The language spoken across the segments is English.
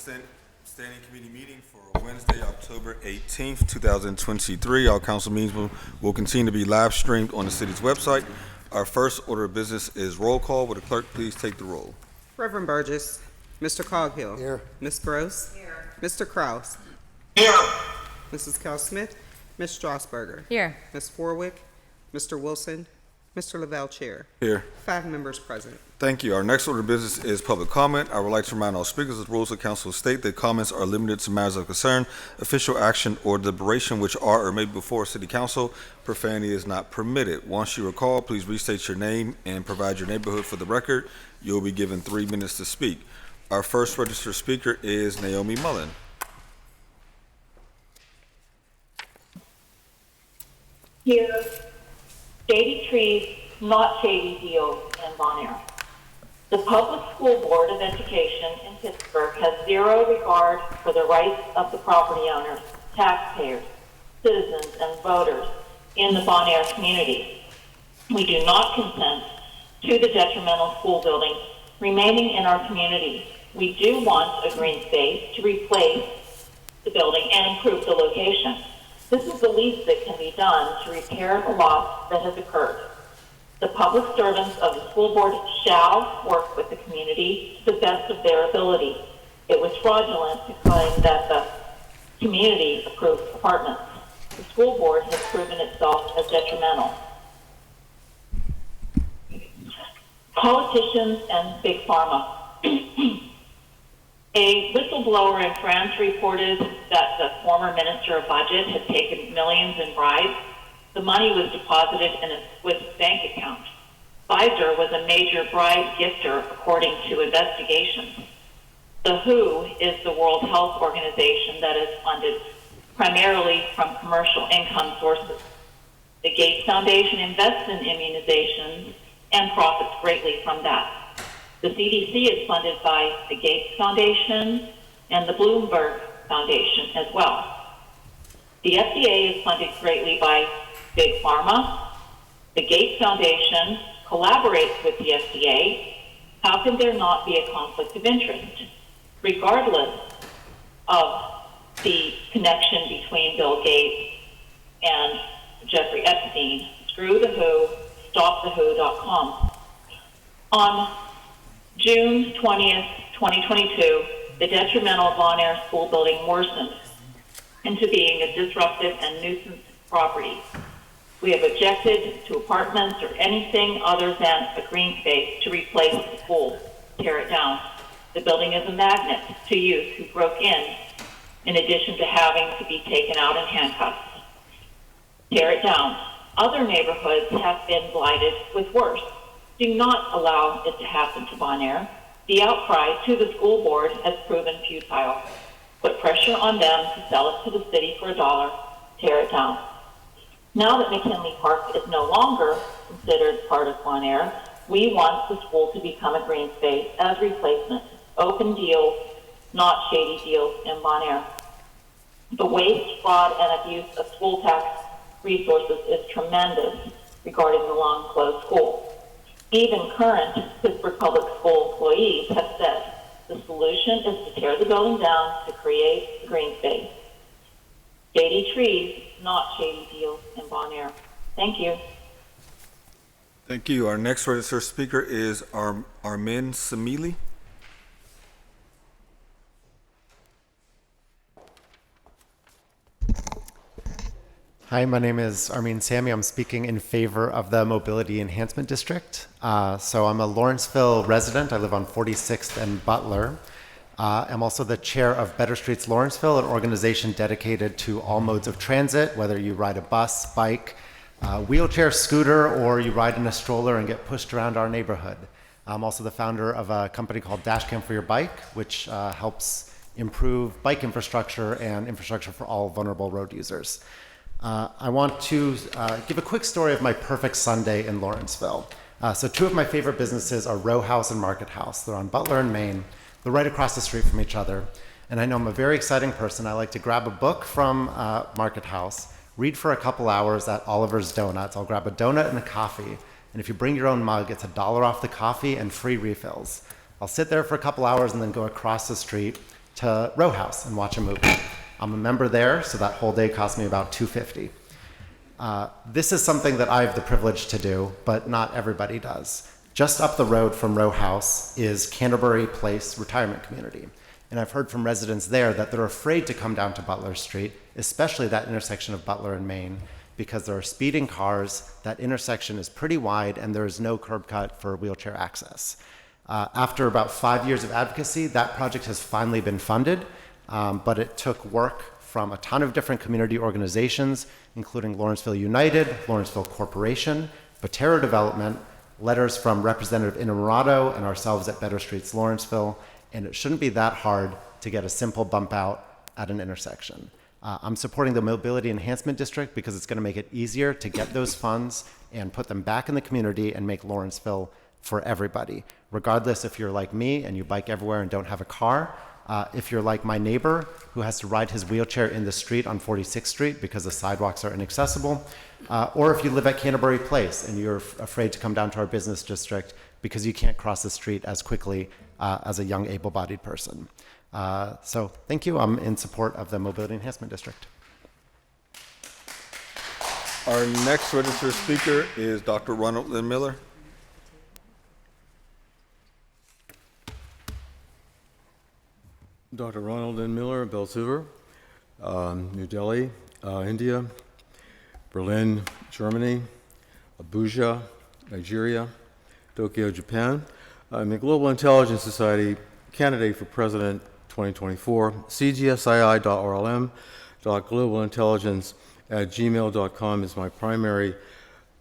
Standing Committee meeting for Wednesday, October 18th, 2023. Our council meetings will continue to be live streamed on the city's website. Our first order of business is roll call. Will the clerk please take the roll? Reverend Burgess. Mr. Coghill. Here. Ms. Gross. Here. Mr. Kraus. Here. Mrs. Cal Smith. Ms. Strasburger. Here. Ms. Forwick. Mr. Wilson. Mr. Lavelle, Chair. Here. 5 members present. Thank you. Our next order of business is public comment. I would like to remind all speakers that the rules of council state that comments are limited to matters of concern, official action, or deliberation which are or may be before city council. Profanity is not permitted. Once you are called, please restate your name and provide your neighborhood for the record. You will be given 3 minutes to speak. Our first registered speaker is Naomi Mullen. Here, shady trees, not shady deals in Bon Air. The Public School Board of Education in Pittsburgh has zero regard for the rights of the property owners, taxpayers, citizens, and voters in the Bon Air community. We do not consent to the detrimental school building remaining in our community. We do want a green space to replace the building and improve the location. This is the least that can be done to repair the loss that has occurred. The public servants of the school board shall work with the community to the best of their ability. It was fraudulent to claim that the community approved apartments. The school board has proven itself as detrimental. Politicians and Big Pharma. A whistleblower in France reported that the former Minister of Budget had taken millions in bribes. The money was deposited in a Swiss bank account. Pfizer was a major bribe gifter, according to investigations. The WHO is the World Health Organization that is funded primarily from commercial income sources. The Gates Foundation invests in immunizations and profits greatly from that. The CDC is funded by the Gates Foundation and the Bloomberg Foundation as well. The FDA is funded greatly by Big Pharma. The Gates Foundation collaborates with the FDA. How can there not be a conflict of interest? Regardless of the connection between Bill Gates and Jeffrey Epstein, screw the WHO, stopthewho.com. On June 20th, 2022, the detrimental Bon Air school building worsened into being a disruptive and nuisance property. We have objected to apartments or anything other than a green space to replace the school. Tear it down. The building is a magnet to youth who broke in addition to having to be taken out in handcuffs. Tear it down. Other neighborhoods have been blighted with worse. Do not allow it to happen to Bon Air. The outcry to the school board has proven futile. Put pressure on them to sell it to the city for $1. Tear it down. Now that McKinley Park is no longer considered part of Bon Air, we want the school to become a green space as replacement. Open deals, not shady deals in Bon Air. The waste, fraud, and abuse of school tax resources is tremendous regarding the long-closed school. Even current Pittsburgh Public School employees have said the solution is to tear the building down to create a green space. Shady trees, not shady deals in Bon Air. Thank you. Thank you. Our next registered speaker is Armin Samili. Hi, my name is Armin Sami. I'm speaking in favor of the Mobility Enhancement District. So I'm a Lawrenceville resident. I live on 46th and Butler. I'm also the chair of Better Streets Lawrenceville, an organization dedicated to all modes of transit, whether you ride a bus, bike, wheelchair, scooter, or you ride in a stroller and get pushed around our neighborhood. I'm also the founder of a company called Dashcam for Your Bike, which helps improve bike infrastructure and infrastructure for all vulnerable road users. I want to give a quick story of my perfect Sunday in Lawrenceville. So 2 of my favorite businesses are Row House and Market House. They're on Butler and Main. They're right across the street from each other. And I know I'm a very exciting person. I like to grab a book from Market House, read for a couple hours at Oliver's Donuts. I'll grab a donut and a coffee. And if you bring your own mug, it's $1 off the coffee and free refills. I'll sit there for a couple hours and then go across the street to Row House and watch a movie. I'm a member there, so that whole day cost me about $250. This is something that I have the privilege to do, but not everybody does. Just up the road from Row House is Canterbury Place Retirement Community. And I've heard from residents there that they're afraid to come down to Butler Street, especially that intersection of Butler and Main, because there are speeding cars, that intersection is pretty wide, and there is no curb cut for wheelchair access. After about 5 years of advocacy, that project has finally been funded, but it took work from a ton of different community organizations, including Lawrenceville United, Lawrenceville Corporation, Botero Development, letters from Representative Innamorato and ourselves at Better Streets Lawrenceville, and it shouldn't be that hard to get a simple bump out at an intersection. I'm supporting the Mobility Enhancement District because it's going to make it easier to get those funds and put them back in the community and make Lawrenceville for everybody, regardless if you're like me and you bike everywhere and don't have a car. If you're like my neighbor who has to ride his wheelchair in the street on 46th Street because the sidewalks are inaccessible, or if you live at Canterbury Place and you're afraid to come down to our business district because you can't cross the street as quickly as a young able-bodied person. So thank you. I'm in support of the Mobility Enhancement District. Our next registered speaker is Dr. Ronald Lynn Miller. Dr. Ronald N. Miller, Belsuver, New Delhi, India, Berlin, Germany, Abuja, Nigeria, Tokyo, Japan. I'm a Global Intelligence Society candidate for President 2024. cgsi.rlm.globalintelligence@gmail.com is my primary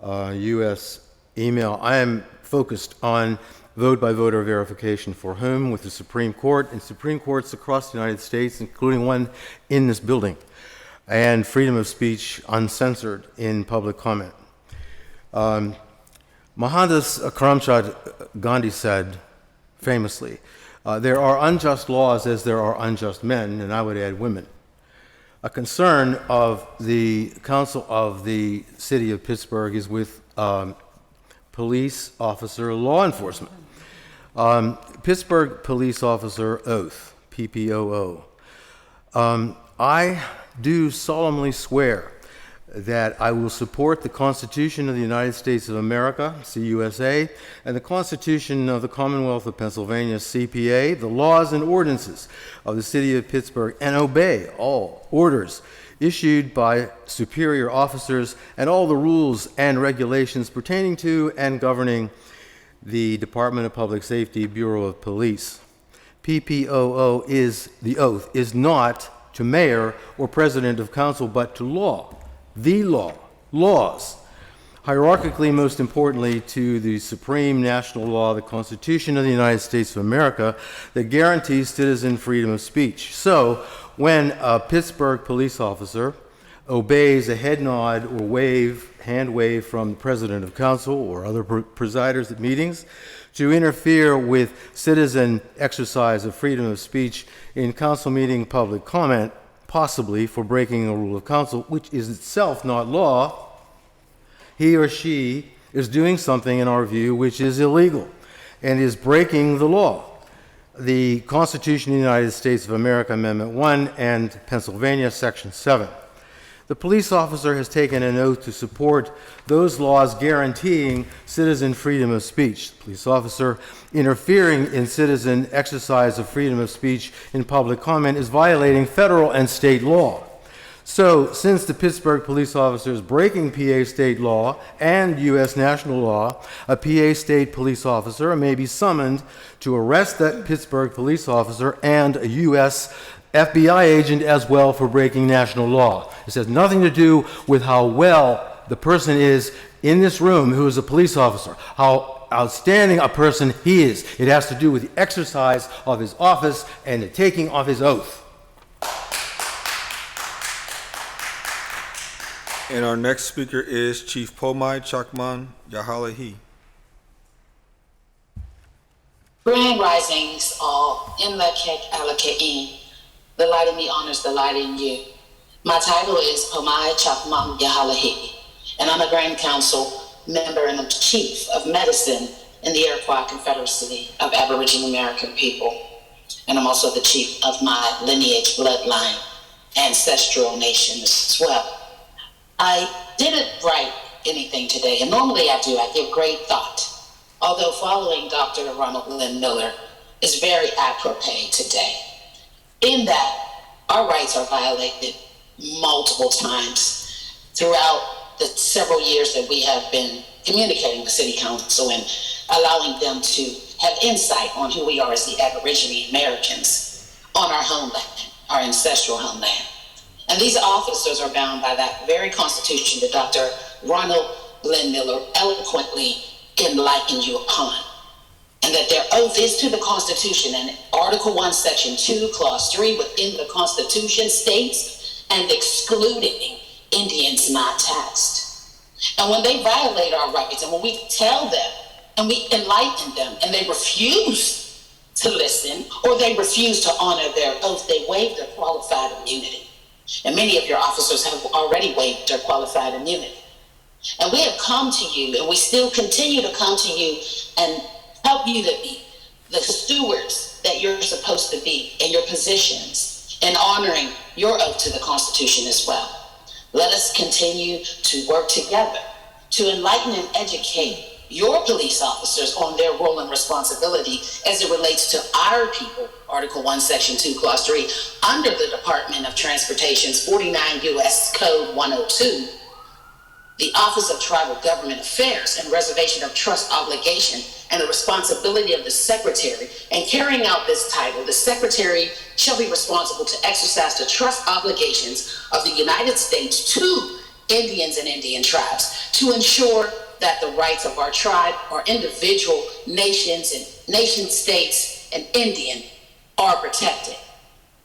U.S. email. I am focused on vote-by-voter verification for whom with the Supreme Court and Supreme Courts across the United States, including one in this building, and freedom of speech uncensored in public comment. Mohandas Karamchand Gandhi said famously, there are unjust laws as there are unjust men, and I would add women. A concern of the Council of the City of Pittsburgh is with police officer law enforcement. Pittsburgh Police Officer Oath, PPOO. I do solemnly swear that I will support the Constitution of the United States of America, CUSA, and the Constitution of the Commonwealth of Pennsylvania, CPA, the laws and ordinances of the City of Pittsburgh, and obey all orders issued by superior officers and all the rules and regulations pertaining to and governing the Department of Public Safety, Bureau of Police. PPOO is, the oath, is not to mayor or president of council, but to law, the law, laws. Hierarchically, most importantly, to the supreme national law, the Constitution of the United States of America, that guarantees citizen freedom of speech. So, when a Pittsburgh police officer obeys a head nod or hand wave from the president of council or other presiders at meetings to interfere with citizen exercise of freedom of speech in council meeting public comment, possibly for breaking a rule of council, which is itself not law, he or she is doing something, in our view, which is illegal and is breaking the law. The Constitution of the United States of America, Amendment 1, and Pennsylvania, Section 7. The police officer has taken an oath to support those laws guaranteeing citizen freedom of speech. The police officer interfering in citizen exercise of freedom of speech in public comment is violating federal and state law. So, since the Pittsburgh police officer is breaking PA state law and U.S. national law, a PA state police officer may be summoned to arrest that Pittsburgh police officer and a U.S. FBI agent as well for breaking national law. This has nothing to do with how well the person is in this room who is a police officer, how outstanding a person he is. It has to do with the exercise of his office and the taking of his oath. And our next speaker is Chief Pomai Chakman Yahalahi. Grand risings all in the Alaka'i. The light in me honors the light in you. My title is Pomai Chakman Yahalahi, and I'm a Grand Council member and the Chief of Medicine in the Iroquois Confederacy of Aboriginal American People. and I'm also the chief of my lineage, bloodline, ancestral nation as well. I didn't write anything today, and normally I do. I give great thought, although following Dr. Ronald Lynn Miller is very apropos today, in that our rights are violated multiple times throughout the several years that we have been communicating with City Council and allowing them to have insight on who we are as the Aborigine Americans on our homeland, our ancestral homeland. And these officers are bound by that very Constitution that Dr. Ronald Lynn Miller eloquently enlightened you upon. And that their oath is to the Constitution, and Article 1, Section 2, Clause 3 within the Constitution states, and excluding Indians not taxed. And when they violate our rights, and when we tell them, and we enlighten them, and they refuse to listen, or they refuse to honor their oath, they waive their qualified immunity. And many of your officers have already waived their qualified immunity. And we have come to you, and we still continue to come to you and help you to be the stewards that you're supposed to be in your positions and honoring your oath to the Constitution as well. Let us continue to work together to enlighten and educate your police officers on their role and responsibility as it relates to our people, Article 1, Section 2, Clause 3, under the Department of Transportation's 49 U.S. Code 102, the Office of Tribal Government Affairs and Reservation of Trust Obligation, and the responsibility of the Secretary. And carrying out this title, the Secretary shall be responsible to exercise the trust obligations of the United States to Indians and Indian tribes to ensure that the rights of our tribe, our individual nations and nation states and Indian are protected.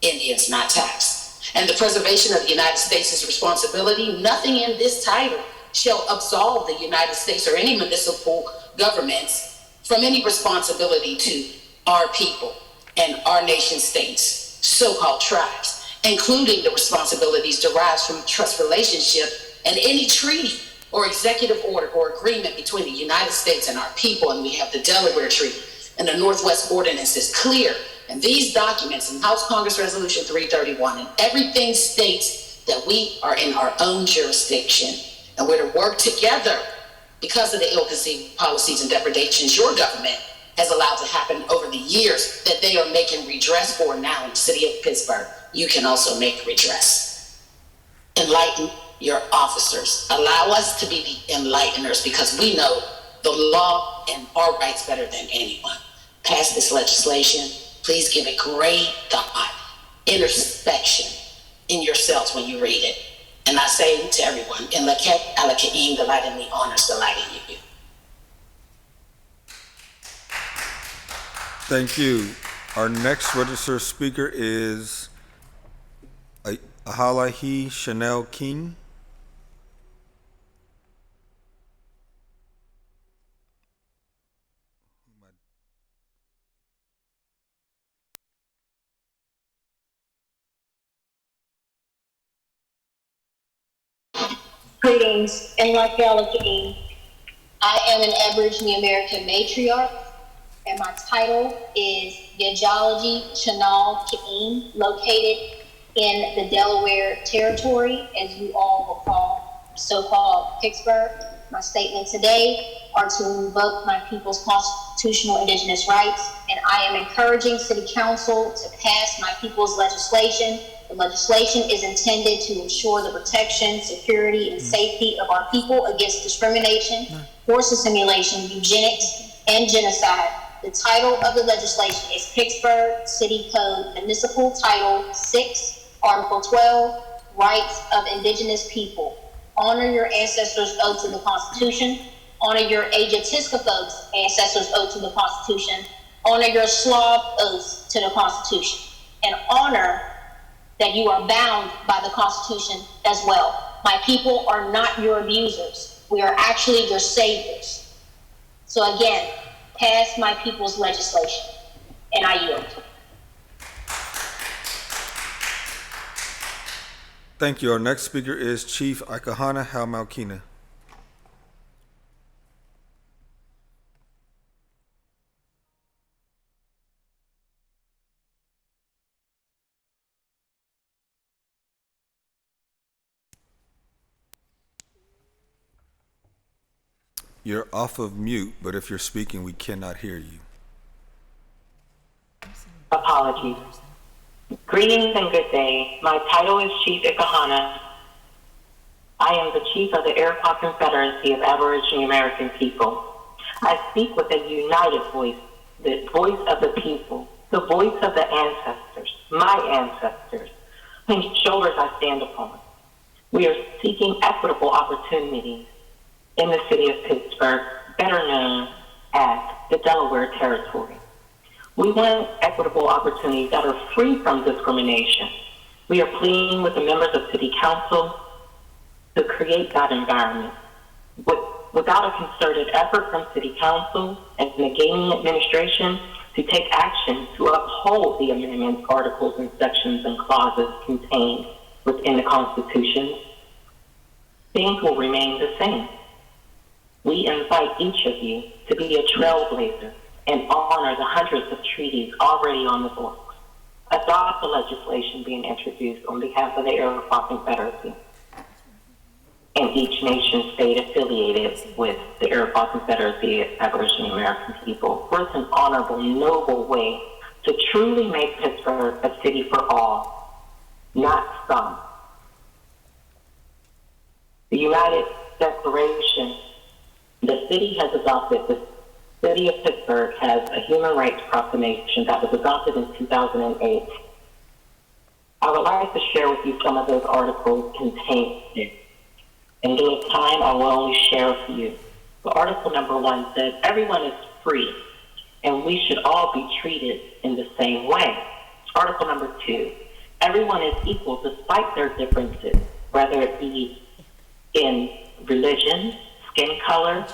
Indians not taxed. And the preservation of the United States' responsibility, nothing in this title shall absolve the United States or any municipal governments from any responsibility to our people and our nation states, so-called tribes, including the responsibilities derived from trust relationship and any treaty or executive order or agreement between the United States and our people. And we have the Delaware Treaty and the Northwest Ordinance is clear. And these documents in House Congress Resolution 331 and everything states that we are in our own jurisdiction and we're to work together because of the ill-conceived policies and depredations your government has allowed to happen over the years that they are making redress for now in the city of Pittsburgh. You can also make redress. Enlighten your officers. Allow us to be the enlighteners because we know the law and our rights better than anyone. Pass this legislation. Please give it great thought, introspection in yourselves when you read it. And I say to everyone, in Laket Alakaim, delight in the honors, delight in you. Thank you. Our next registered speaker is Ahalahi Chanel King. Greetings, and like Gallagher, I am an Aboriginal American matriarch, and my title is Geology Chanal Ka'im, located in the Delaware Territory, as you all will call so-called Pittsburgh. My statement today are to invoke my people's constitutional indigenous rights, and I am encouraging City Council to pass my people's legislation. The legislation is intended to ensure the protection, security, and safety of our people against discrimination, forced assimilation, eugenics, and genocide. The title of the legislation is Pittsburgh City Code Municipal Title 6, Article 12, Rights of Indigenous People. Honor your ancestors' oath to the Constitution. Honor your Ajatisca folks' ancestors' oath to the Constitution. Honor your Slav oaths to the Constitution. And honor that you are bound by the Constitution as well. My people are not your abusers. We are actually your saviors. So again, pass my people's legislation, and I yield. Thank you. Our next speaker is Chief Ikahana Halmalkina. You're off of mute, but if you're speaking, we cannot hear you. Apologies. Greetings and good day. My title is Chief Ikahana. I am the Chief of the Iroquois Confederacy of Aboriginal American People. I speak with a united voice, the voice of the people, the voice of the ancestors, my ancestors, whose shoulders I stand upon. We are seeking equitable opportunities in the city of Pittsburgh, better known as the Delaware Territory. We want equitable opportunities that are free from discrimination. We are pleading with the members of City Council to create that environment. Without a concerted effort from City Council and the gaming administration to take action to uphold the amendments, articles, and sections and clauses contained within the Constitution, things will remain the same. We invite each of you to be a trailblazer and honor the hundreds of treaties already on the books. Adopt the legislation being introduced on behalf of the Iroquois Confederacy and each nation state affiliated with the Iroquois Confederacy of Aboriginal American People. For it's an honorable, noble way to truly make Pittsburgh a city for all, not some. The United Declaration, the city has adopted, the city of Pittsburgh has a human rights proclamation that was adopted in 2008. I would like to share with you some of those articles contained in it. In lieu of time, I will only share a few. So article number 1 says, everyone is free, and we should all be treated in the same way. Article number 2, everyone is equal despite their differences, whether it be in religion, skin color,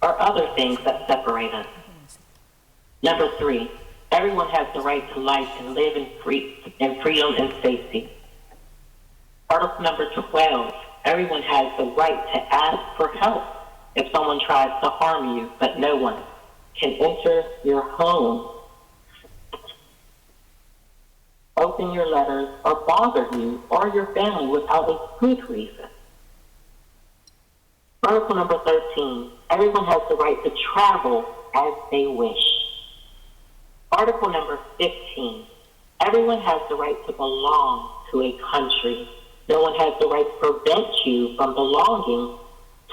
or other things that separate us. Number 3, everyone has the right to life and live in freedom and safety. Article number 12, everyone has the right to ask for help if someone tries to harm you, but no one can enter your home, open your letters, or bother you or your family without a good reason. Article number 13, everyone has the right to travel as they wish. Article number 15, everyone has the right to belong to a country. No one has the right to prevent you from belonging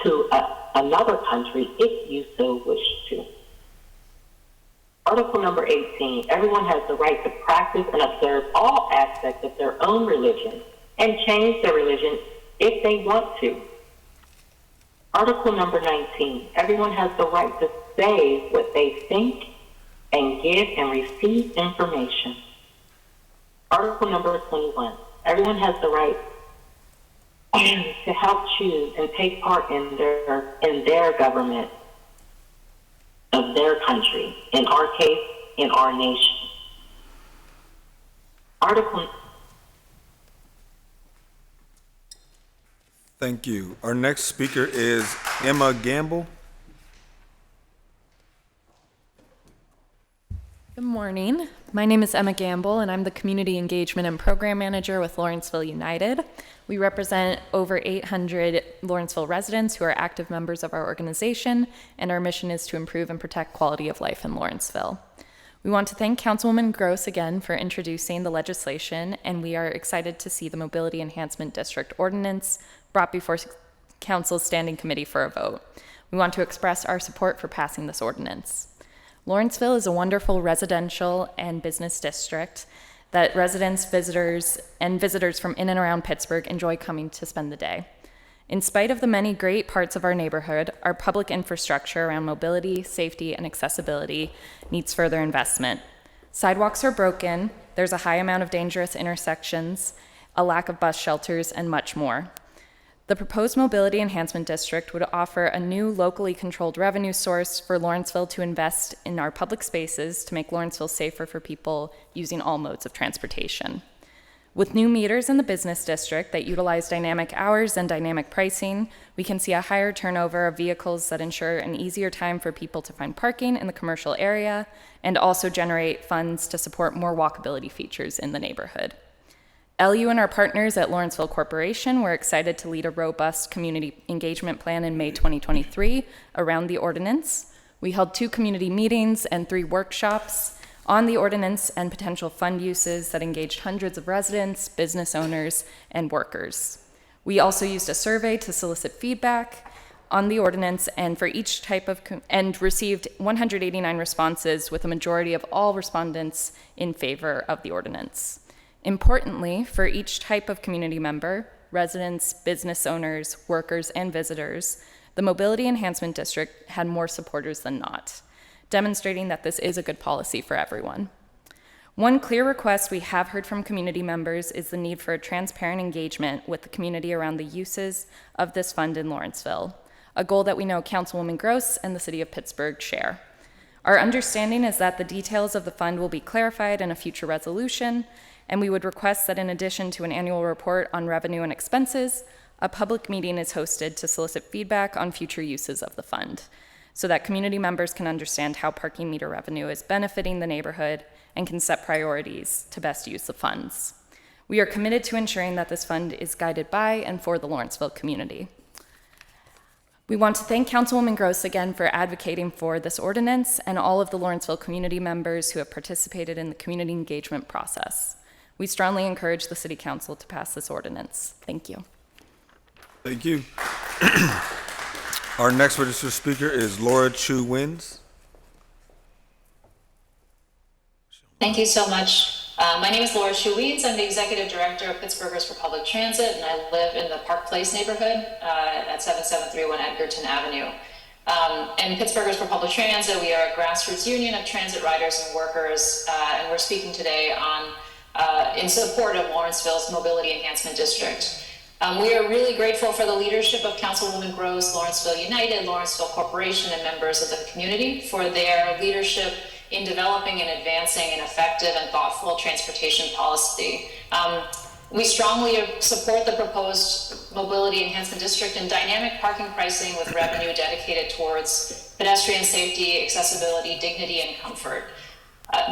to another country if you so wish to. Article number 18, everyone has the right to practice and observe all aspects of their own religion and change their religion if they want to. Article number 19, everyone has the right to say what they think and give and receive information. Article number 21, everyone has the right to help choose and take part in their government of their country, in our case, in our nation. Thank you. Our next speaker is Emma Gamble. Good morning. My name is Emma Gamble, and I'm the Community Engagement and Program Manager with Lawrenceville United. We represent over 800 Lawrenceville residents who are active members of our organization, and our mission is to improve and protect quality of life in Lawrenceville. We want to thank Councilwoman Gross again for introducing the legislation, and we are excited to see the Mobility Enhancement District Ordinance brought before Council's Standing Committee for a vote. We want to express our support for passing this ordinance. Lawrenceville is a wonderful residential and business district that residents, visitors from in and around Pittsburgh enjoy coming to spend the day. In spite of the many great parts of our neighborhood, our public infrastructure around mobility, safety, and accessibility needs further investment. Sidewalks are broken, there's a high amount of dangerous intersections, a lack of bus shelters, and much more. The proposed Mobility Enhancement District would offer a new locally controlled revenue source for Lawrenceville to invest in our public spaces to make Lawrenceville safer for people using all modes of transportation. With new meters in the business district that utilize dynamic hours and dynamic pricing, we can see a higher turnover of vehicles that ensure an easier time for people to find parking in the commercial area and also generate funds to support more walkability features in the neighborhood. LU and our partners at Lawrenceville Corporation were excited to lead a robust community engagement plan in May 2023 around the ordinance. We held 2 community meetings and 3 workshops on the ordinance and potential fund uses that engaged hundreds of residents, business owners, and workers. We also used a survey to solicit feedback on the ordinance and for each type of and received 189 responses, with a majority of all respondents in favor of the ordinance. Importantly, for each type of community member, residents, business owners, workers, and visitors, the Mobility Enhancement District had more supporters than not, demonstrating that this is a good policy for everyone. One clear request we have heard from community members is the need for a transparent engagement with the community around the uses of this fund in Lawrenceville, a goal that we know Councilwoman Gross and the City of Pittsburgh share. Our understanding is that the details of the fund will be clarified in a future resolution, and we would request that in addition to an annual report on revenue and expenses, a public meeting is hosted to solicit feedback on future uses of the fund, so that community members can understand how parking meter revenue is benefiting the neighborhood and can set priorities to best use the funds. We are committed to ensuring that this fund is guided by and for the Lawrenceville community. We want to thank Councilwoman Gross again for advocating for this ordinance and all of the Lawrenceville community members who have participated in the community engagement process. We strongly encourage the City Council to pass this ordinance. Thank you. Thank you. Our next registered speaker is Laura Chu Wins. Thank you so much. My name is Laura Chu Weeds. I'm the Executive Director of Pittsburghers for Public Transit, and I live in the Park Place neighborhood at 7731 Edgerton Avenue. And Pittsburghers for Public Transit, we are a grassroots union of transit riders and workers, and we're speaking today on in support of Lawrenceville's Mobility Enhancement District. We are really grateful for the leadership of Councilwoman Gross, Lawrenceville United, Lawrenceville Corporation, and members of the community for their leadership in developing and advancing an effective and thoughtful transportation policy. We strongly support the proposed Mobility Enhancement District and dynamic parking pricing with revenue dedicated towards pedestrian safety, accessibility, dignity, and comfort.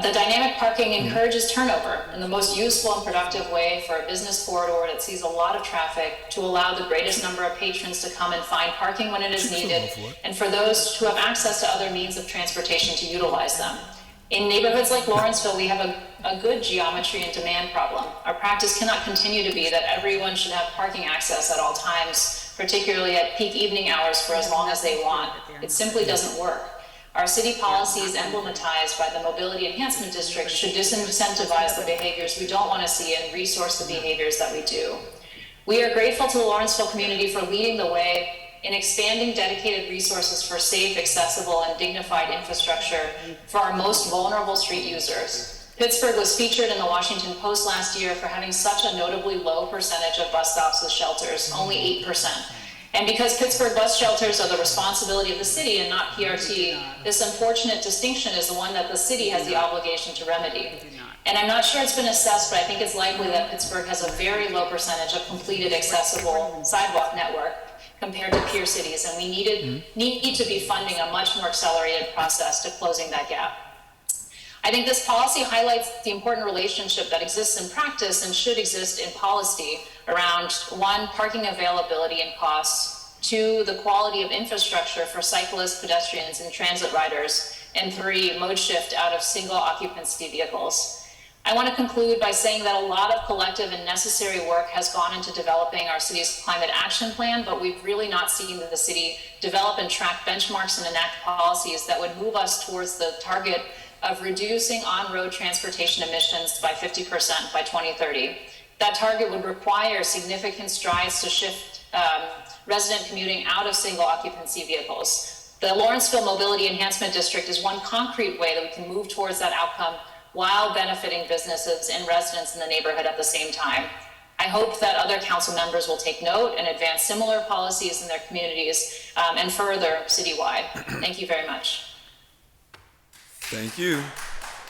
The dynamic parking encourages turnover in the most useful and productive way for a business corridor that sees a lot of traffic, to allow the greatest number of patrons to come and find parking when it is needed, and for those who have access to other means of transportation to utilize them. In neighborhoods like Lawrenceville, we have a good geometry and demand problem. Our practice cannot continue to be that everyone should have parking access at all times, particularly at peak evening hours for as long as they want. It simply doesn't work. Our city policies emblematized by the Mobility Enhancement District should disincentivize the behaviors we don't want to see and resource the behaviors that we do. We are grateful to the Lawrenceville community for leading the way in expanding dedicated resources for safe, accessible, and dignified infrastructure for our most vulnerable street users. Pittsburgh was featured in the Washington Post last year for having such a notably low percentage of bus stops with shelters, only 8%. And because Pittsburgh bus shelters are the responsibility of the city and not PRT, this unfortunate distinction is the one that the city has the obligation to remedy. And I'm not sure it's been assessed, but I think it's likely that Pittsburgh has a very low percentage of completed accessible sidewalk network compared to peer cities, and we need to be funding a much more accelerated process to closing that gap. I think this policy highlights the important relationship that exists in practice and should exist in policy around, 1, parking availability and costs, 2, the quality of infrastructure for cyclists, pedestrians, and transit riders, and 3, mode shift out of single occupancy vehicles. I want to conclude by saying that a lot of collective and necessary work has gone into developing our city's climate action plan, but we've really not seen the city develop and track benchmarks and enact policies that would move us towards the target of reducing on-road transportation emissions by 50% by 2030. That target would require significant strides to shift resident commuting out of single occupancy vehicles. The Lawrenceville Mobility Enhancement District is one concrete way that we can move towards that outcome while benefiting businesses and residents in the neighborhood at the same time. I hope that other council members will take note and advance similar policies in their communities and further citywide. Thank you very much. Thank you.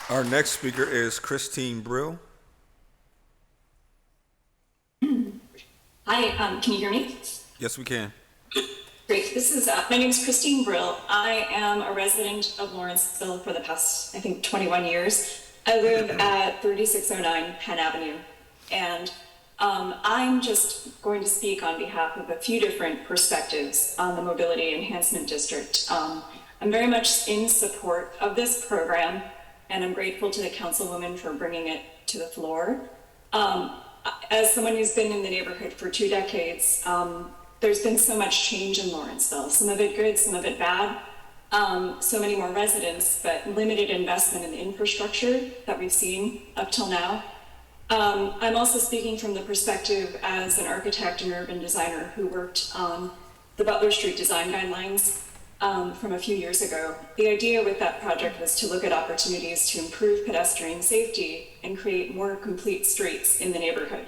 Our next speaker is Christine Brill. Hi, can you hear me? Yes, we can. Great. This is my name is Christine Brill. I am a resident of Lawrenceville for the past, I think, 21 years. I live at 3609 Penn Avenue, and I'm just going to speak on behalf of a few different perspectives on the Mobility Enhancement District. I'm very much in support of this program, and I'm grateful to the councilwoman for bringing it to the floor. As someone who's been in the neighborhood for 2 decades, there's been so much change in Lawrenceville, some of it good, some of it bad. So many more residents, but limited investment in the infrastructure that we've seen up till now. I'm also speaking from the perspective as an architect and urban designer who worked on the Butler Street design guidelines from a few years ago. The idea with that project was to look at opportunities to improve pedestrian safety and create more complete streets in the neighborhood.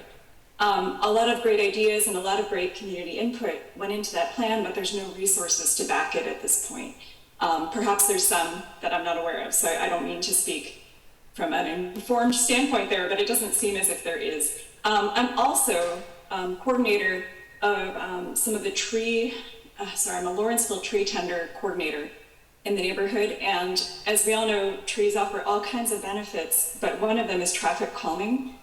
A lot of great ideas and a lot of great community input went into that plan, but there's no resources to back it at this point. Perhaps there's some that I'm not aware of, so I don't mean to speak from an informed standpoint there, but it doesn't seem as if there is. I'm also coordinator of some of the I'm a Lawrenceville tree tender coordinator in the neighborhood, and as we all know, trees offer all kinds of benefits, but one of them is traffic calming.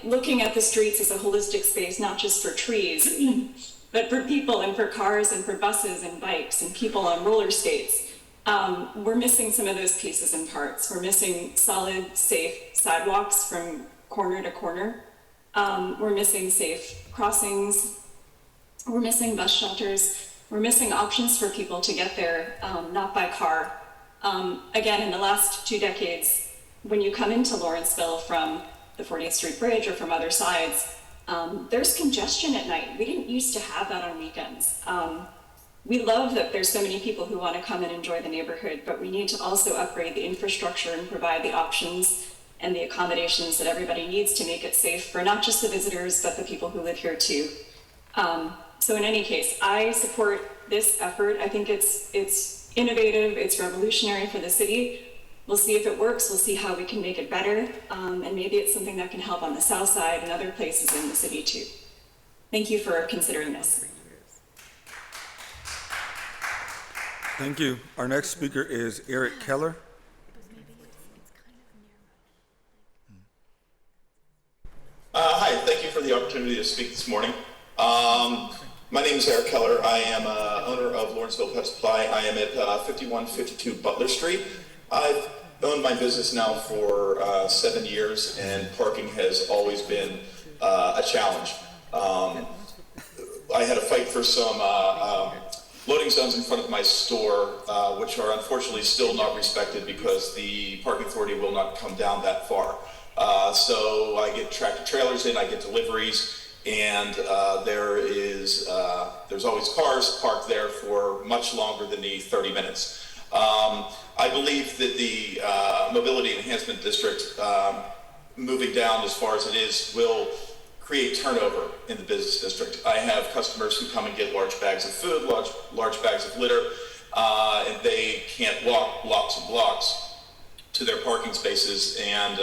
Looking at the streets as a holistic space, not just for trees, but for people and for cars and for buses and bikes and people on roller skates. We're missing some of those pieces and parts. We're missing solid, safe sidewalks from corner to corner. We're missing safe crossings. We're missing bus shelters. We're missing options for people to get there, not by car. Again, in the last 2 decades, when you come into Lawrenceville from the 40th Street Bridge or from other sides, there's congestion at night. We didn't used to have that on weekends. We love that there's so many people who want to come and enjoy the neighborhood, but we need to also upgrade the infrastructure and provide the options and the accommodations that everybody needs to make it safe for not just the visitors, but the people who live here too. So in any case, I support this effort. I think it's innovative, it's revolutionary for the city. We'll see if it works, we'll see how we can make it better, and maybe it's something that can help on the south side and other places in the city too. Thank you for considering this. Thank you. Our next speaker is Eric Keller. Hi, thank you for the opportunity to speak this morning. My name is Eric Keller. I am owner of Lawrenceville Pet Supply. I am at 5152 Butler Street. I've owned my business now for 7 years, and parking has always been a challenge. I had to fight for some loading zones in front of my store, which are unfortunately still not respected because the parking authority will not come down that far. So I get tractor trailers in, I get deliveries, and there's always cars parked there for much longer than the 30 minutes. I believe that the Mobility Enhancement District, moving down as far as it is, will create turnover in the business district. I have customers who come and get large bags of food, large bags of litter, and they can't walk blocks and blocks to their parking spaces, and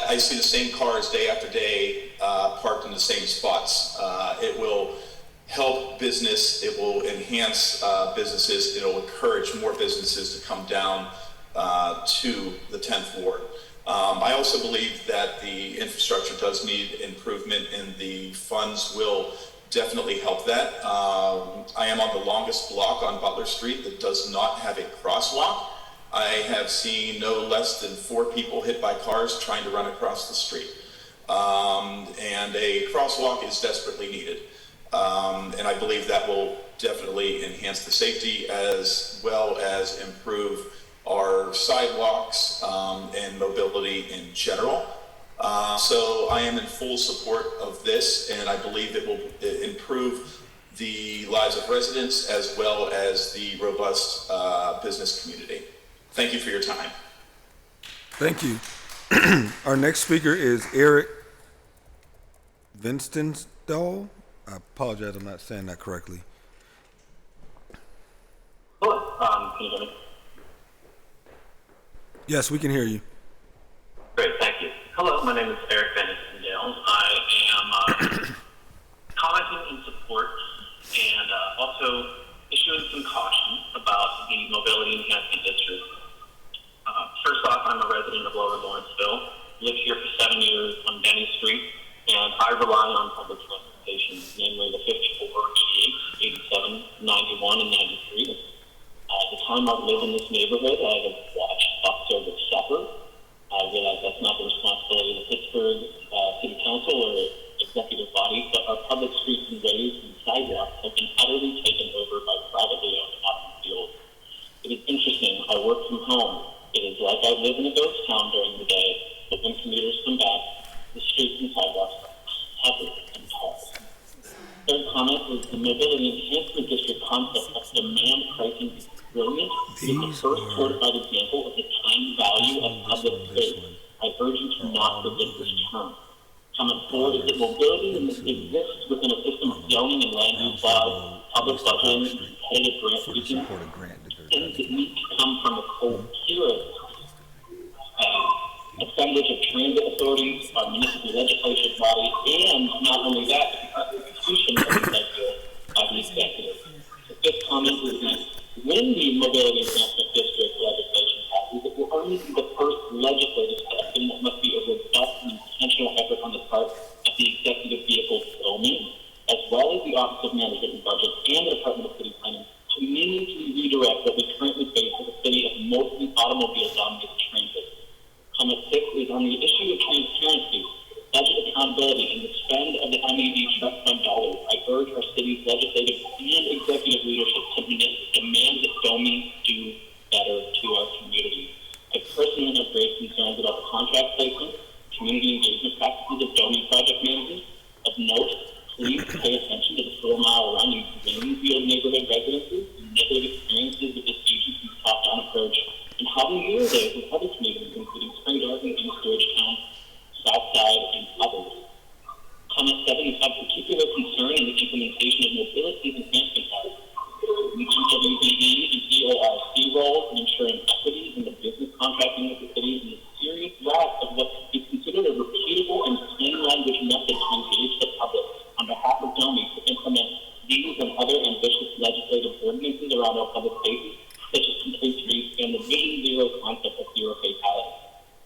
I see the same cars day after day parked in the same spots. It will help business, it will enhance businesses, it will encourage more businesses to come down to the 10th Ward. I also believe that the infrastructure does need improvement, and the funds will definitely help that. I am on the longest block on Butler Street that does not have a crosswalk. I have seen no less than 4 people hit by cars trying to run across the street. And a crosswalk is desperately needed. And I believe that will definitely enhance the safety as well as improve our sidewalks and mobility in general. So I am in full support of this, and I believe it will improve the lives of residents as well as the robust business community. Thank you for your time. Thank you. Our next speaker is Eric Vincenzo. I apologize, I'm not saying that correctly. Hello, can you hear me? Yes, we can hear you. Great, thank you. Hello, my name is Eric Vincenzo. I am commenting in support and also issuing some caution about the Mobility Enhancement District. First off, I'm a resident of Lower Lawrenceville, live memory, the 54, 88, 87, 91, and 93. At the time I've lived in this neighborhood, I have watched bus service suffer. I realize that's not the responsibility of the Pittsburgh City Council or executive bodies, but our public streets and ways and sidewalks have been utterly taken over by privately owned automobiles. It is interesting. I work from home. It is like I live in a ghost town during the day, but when commuters come back, the streets and sidewalks are covered in cars. Third comment is the mobility enhancement district concept of demand pricing is brilliant. It's the first codified example of the time value of public space. I urge you to not forget this term. Comment 4 is that mobility exists within a system of zoning and land use laws, public budgeting, competitive grant seeking, things that need to come from a coherent assemblage of transit authorities, our municipal legislative body, and not only that, but the execution of the executive by the executive. The fifth comment is that when the mobility enhancement district legislation passes, it will only be the first legislative step, and it must be a robust and intentional effort on the part of the executive vehicle domain, as well as the Office of Management and Budget and the Department of City Planning, to meaningfully redirect what we currently face as a city of mostly automobile-dominated transit. Comment 6 is on the issue of transparency, budget accountability, and the spend of the MED trust fund dollars. I urge our city's legislative and executive leadership to demand that DOMI do better to our community. I personally have grave concerns about the contract placement, community engagement practices of DOMI project managers. Of note, please pay attention to the 4-mile run in Greenfield neighborhood residences and negative experiences with this agency's top-down approach, and how they mirror those with other communities, including Spring Garden, East Georgetown, Southside, and others. Comment 7 is of particular concern in the implementation of mobility enhancement efforts. The MWBE and EORC roles in ensuring equity in the business contracting of the cities and the serious lack of what is considered a repeatable and plain language method to engage the public on behalf of DOMI to implement these and other ambitious legislative ordinances around our public spaces, such as complete streets and the Vision Zero concept of zero fatalities.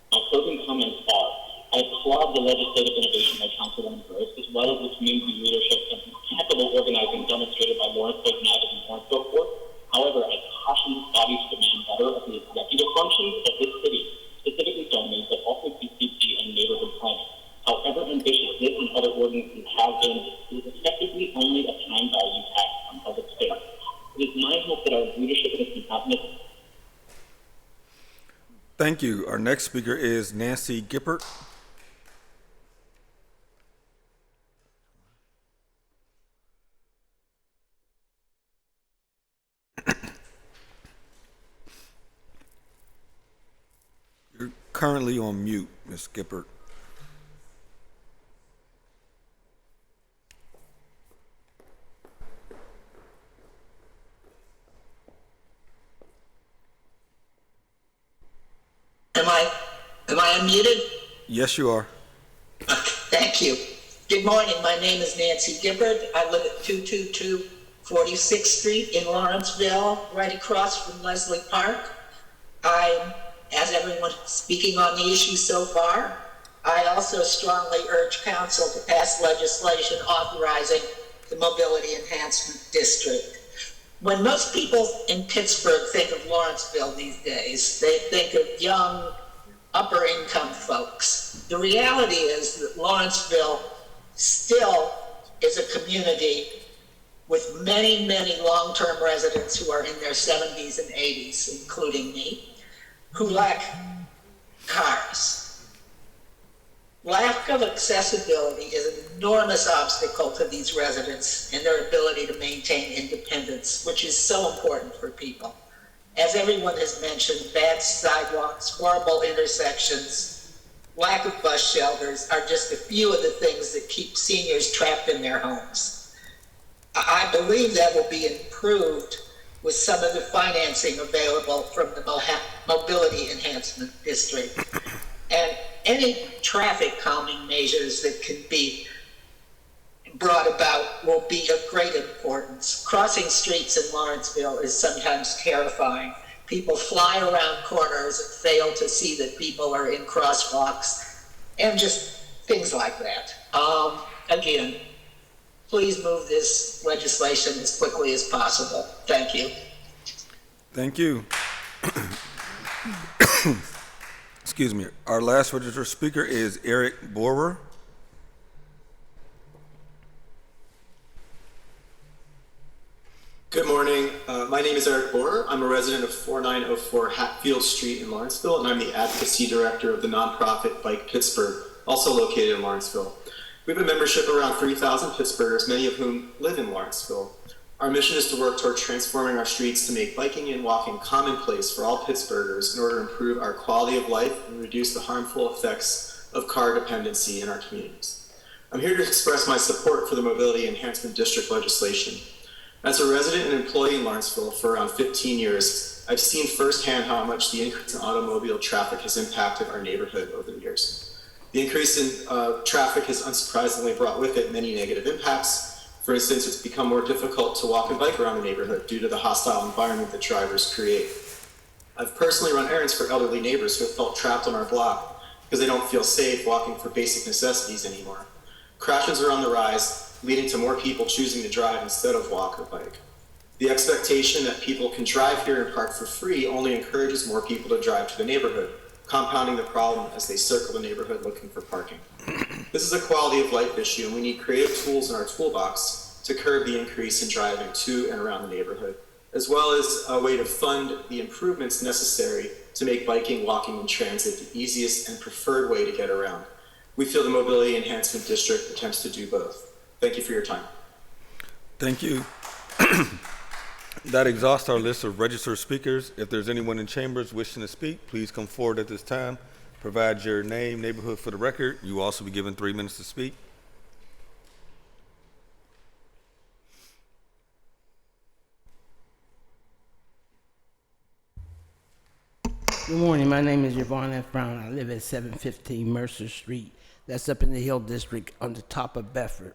My closing comments are, I applaud the legislative innovation by Councilwoman Gross, as well as the community leadership and impeccable organizing demonstrated by Lawrenceville United and Lawrenceville Court. However, I caution this body to demand better of the executive functions of this city, specifically DOMI, but also CCP and neighborhood planning. However ambitious this and other ordinances have been, it is effectively only a time value tax on public space. It is my hope that our leadership in this department. Thank you. Our next speaker is Nancy Gippert. You're currently on mute, Ms. Gippert. Am I unmuted? Yes, you are. Thank you. Good morning. My name is Nancy Gibbard. I live at 222 46th Street in Lawrenceville, right across from Leslie Park. As everyone speaking on the issue so far, I also strongly urge council to pass legislation authorizing the Mobility Enhancement District. When most people in Pittsburgh think of Lawrenceville these days, they think of young, upper-income folks. The reality is that Lawrenceville still is a community with many, many long-term residents who are in their 70s and 80s, including me, who lack cars. Lack of accessibility is an enormous obstacle to these residents and their ability to maintain independence, which is so important for people. As everyone has mentioned, bad sidewalks, horrible intersections, lack of bus shelters are just a few of the things that keep seniors trapped in their homes. I believe that will be improved with some of the financing available from the Mobility Enhancement District. And any traffic calming measures that can be brought about will be of great importance. Crossing streets in Lawrenceville is sometimes terrifying. People fly around corners and fail to see that people are in crosswalks and just things like that. Again, please move this legislation as quickly as possible. Thank you. Thank you. Excuse me. Our last registered speaker is Eric Borer. Good morning. My name is Eric Borer. I'm a resident of 4904 Hatfield Street in Lawrenceville, and I'm the advocacy director of the nonprofit Bike Pittsburgh, also located in Lawrenceville. We have a membership of around 3,000 Pittsburghers, many of whom live in Lawrenceville. Our mission is to work toward transforming our streets to make biking and walking commonplace for all Pittsburghers in order to improve our quality of life and reduce the harmful effects of car dependency in our communities. I'm here to express my support for the Mobility Enhancement District legislation. As a resident and employee in Lawrenceville for around 15 years, I've seen firsthand how much the increase in automobile traffic has impacted our neighborhood over the years. The increase in traffic has unsurprisingly brought with it many negative impacts. For instance, it's become more difficult to walk and bike around the neighborhood due to the hostile environment that drivers create. I've personally run errands for elderly neighbors who have felt trapped on our block because they don't feel safe walking for basic necessities anymore. Crashes are on the rise, leading to more people choosing to drive instead of walk or bike. The expectation that people can drive here and park for free only encourages more people to drive to the neighborhood, compounding the problem as they circle the neighborhood looking for parking. This is a quality of life issue, and we need creative tools in our toolbox to curb the increase in driving to and around the neighborhood, as well as a way to fund the improvements necessary to make biking, walking, and transit the easiest and preferred way to get around. We feel the Mobility Enhancement District attempts to do both. Thank you for your time. Thank you. That exhausts our list of registered speakers. If there's anyone in chambers wishing to speak, please come forward at this time. Provide your name, neighborhood for the record. You will also be given 3 minutes to speak. Good morning. My name is Yvonne F. Brown. I live at 715 Mercer Street. That's up in the Hill District on the top of Bedford.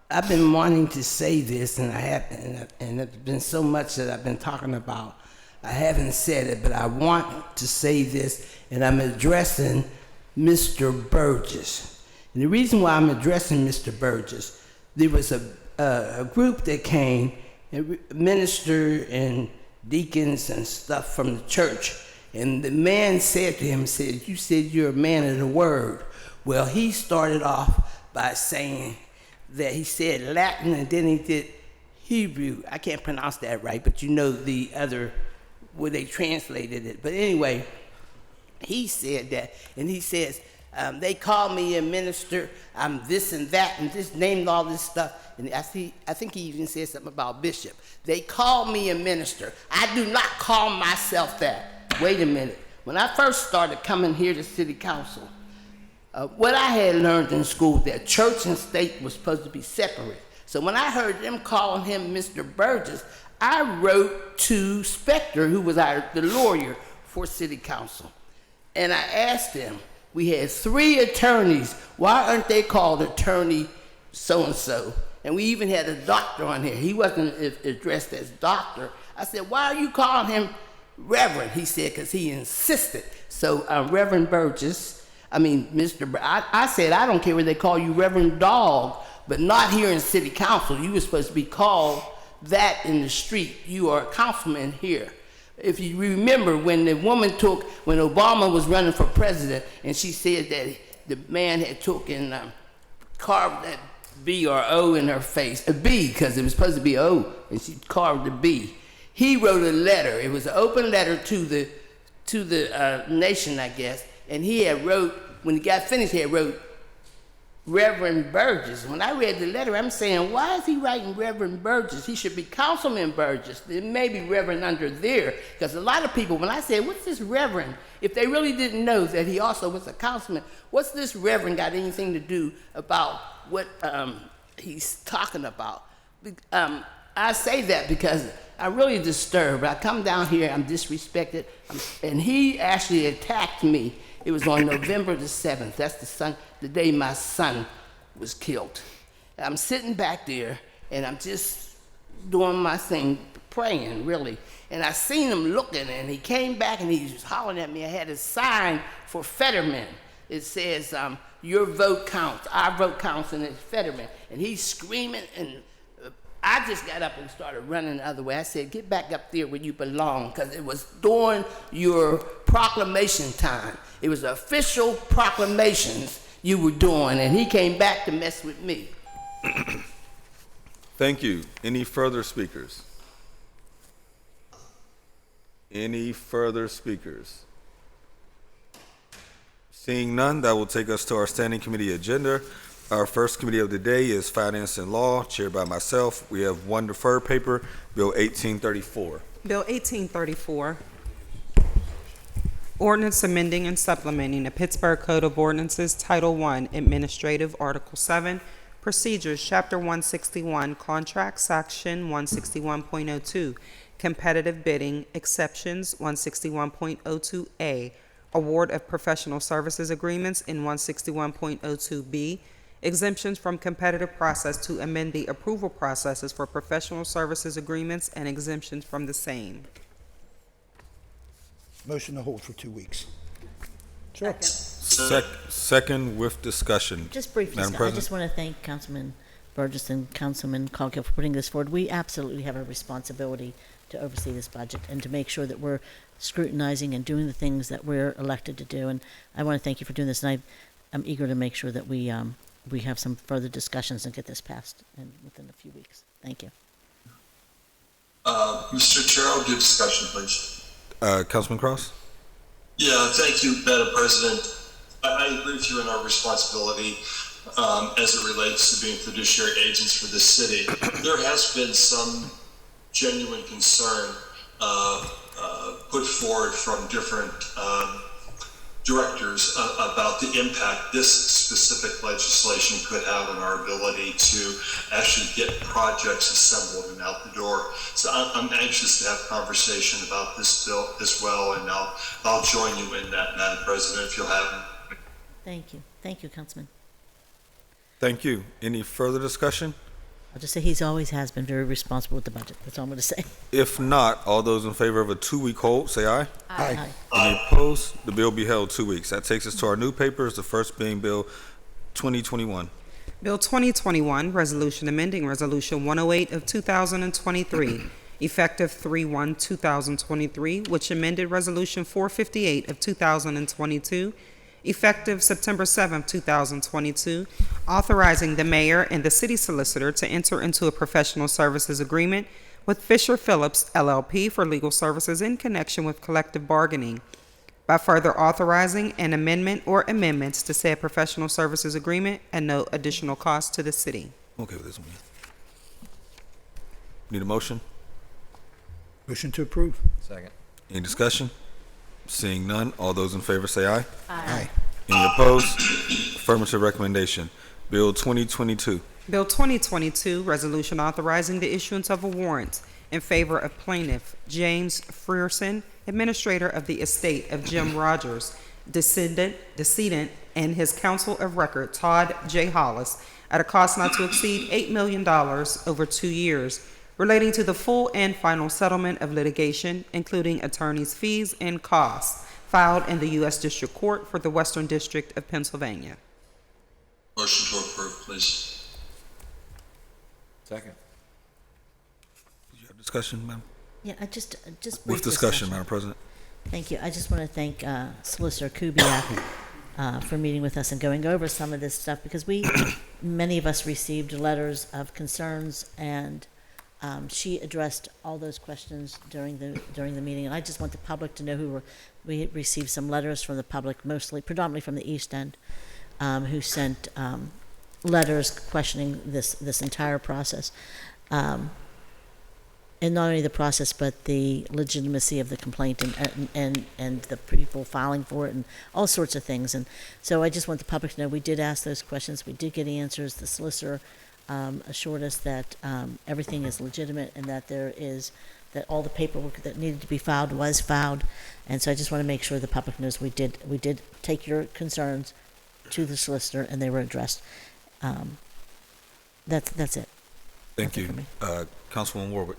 I've been wanting to say this, and I haven't, and it's been so much that I've been talking about. I haven't said it, but I want to say this, and I'm addressing Mr. Burgess. And the reason why I'm addressing Mr. Burgess, there was a group that came, and minister and deacons and stuff from the church, and the man said to him, "You said you're a man of the word." Well, he started off by saying that he said Latin and then he did Hebrew. I can't pronounce that right, but you know the other, where they translated it. But anyway, he said that, and he says, they call me a minister, I'm this and that, and just named all this stuff. And I think he even said something about bishop. They call me a minister. I do not call myself that. Wait a minute. When I first started coming here to city council, what I had learned in school, that church and state was supposed to be separate. So when I heard them calling him Mr. Burgess, I wrote to Specter, who was the lawyer for city council. And I asked him, we had 3 attorneys, why aren't they called attorney so-and-so? And we even had a doctor on here. He wasn't addressed as doctor. I said, why are you calling him Reverend? He said, because he insisted. So Reverend Burgess, I said, I don't care whether they call you Reverend Dog, but not here in city council. You were supposed to be called that in the street. You are a councilman here. If you remember when the woman when Obama was running for president, and she said that the man had carved that B or O in her face, a B, because it was supposed to be O, and she carved a B. He wrote a letter. It was an open letter to the nation, I guess, and he had wrote, when he got finished, he had wrote Reverend Burgess. When I read the letter, I'm saying, why is he writing Reverend Burgess? He should be Councilman Burgess. There may be Reverend under there, because a lot of people, when I said, what's this Reverend? If they really didn't know that he also was a councilman, what's this Reverend got anything to do about what he's talking about? I say that because I'm really disturbed. I come down here, I'm disrespected, and he actually attacked me. It was on November the 7th. That's the day my son was killed. I'm sitting back there, and I'm just doing my thing, praying, really. And I seen him looking, and he came back, and he was hollering at me. I had a sign for Fetterman. It says, Your vote counts. Our vote counts, and it's Fetterman. And he's screaming, and I just got up and started running the other way. I said, get back up there where you belong, because it was during your proclamation time. It was official proclamations you were doing, and he came back to mess with me. Thank you. Any further speakers? Any further speakers? Seeing none, that will take us to our standing committee agenda. Our first committee of the day is Finance and Law, chaired by myself. We have one deferred paper, Bill 1834. Bill 1834, ordinance amending and supplementing the Pittsburgh Code of Ordinances, Title I, Administrative, Article 7, Procedures, Chapter 161, Contracts, Section 161.02, Competitive Bidding, Exceptions, 161.02A, Award of Professional Services Agreements in 161.02B, exemptions from competitive process to amend the approval processes for professional services agreements and exemptions from the same. Motion to hold for 2 weeks. Second with discussion. Just briefly, Madam I President? just want to thank Councilman Burgess and Councilman Coghill for putting this forward. We absolutely have a responsibility to oversee this budget and to make sure that we're scrutinizing and doing the things that we're elected to do. And I want to thank you for doing this. And I'm eager to make sure that we have some further discussions and get this passed within a few weeks. Thank you. Mr. Chair, I'll do discussion, please. Councilman Cross? Yeah, thank you, Madam President. I agree with you in our responsibility as it relates to being fiduciary agents for this city. There has been some genuine concern put forward from different directors about the impact this specific legislation could have on our ability to actually get projects assembled and out the door. So I'm anxious to have a conversation about this bill as well, and I'll join you in that, Madam President, if you'll have me. Thank you. Thank you, Councilman. Thank you. Any further discussion? I'll just say he always has been very responsible with the budget. That's all I'm going to say. If not, all those in favor of a 2-week hold, say aye. Aye. Any opposed? The bill be held 2 weeks. That takes us to our new papers, the first being Bill 2021. Bill 2021, Resolution amending Resolution 108 of 2023, effective 3/1/2023, which amended Resolution 458 of 2022, effective September 7, 2022, authorizing the mayor and the city solicitor to enter into a professional services agreement with Fisher Phillips LLP for legal services in connection with collective bargaining, by further authorizing an amendment or amendments to said professional services agreement and no additional cost to the city. Okay with this one. Need a motion? Motion to approve. Second. Any discussion? Seeing none, all those in favor say aye. Aye. Any opposed? Affirmative recommendation. Bill 2022. Bill 2022, resolution authorizing the issuance of a warrant in favor of plaintiff James Frierson, administrator of the estate of Jim Rogers, decedent, and his counsel of record, Todd J. Hollis, at a cost not to exceed $8 million over 2 years, relating to the full and final settlement of litigation, including attorney's fees and costs, filed in the U.S. District Court for the Western District of Pennsylvania. Motion to approve, please. Second. Did you have discussion, ma'am? Yeah, I just brief With discussion, Madam President. Thank you. I just want to thank Solicitor Kubiak for meeting with us and going over some of this stuff, because many of us received letters of concerns, and she addressed all those questions during the meeting. And I just want the public to know we received some letters from the public, predominantly from the East End, who sent letters questioning this entire process. And not only the process, but the legitimacy of the complaint and the people filing for it and all sorts of things. And so I just want the public to know we did ask those questions. We did get answers. The solicitor assured us that everything is legitimate and that that all the paperwork that needed to be filed was filed. And so I just want to make sure the public knows we did take your concerns to the solicitor and they were addressed. That's it. Thank you. Councilwoman Warwick.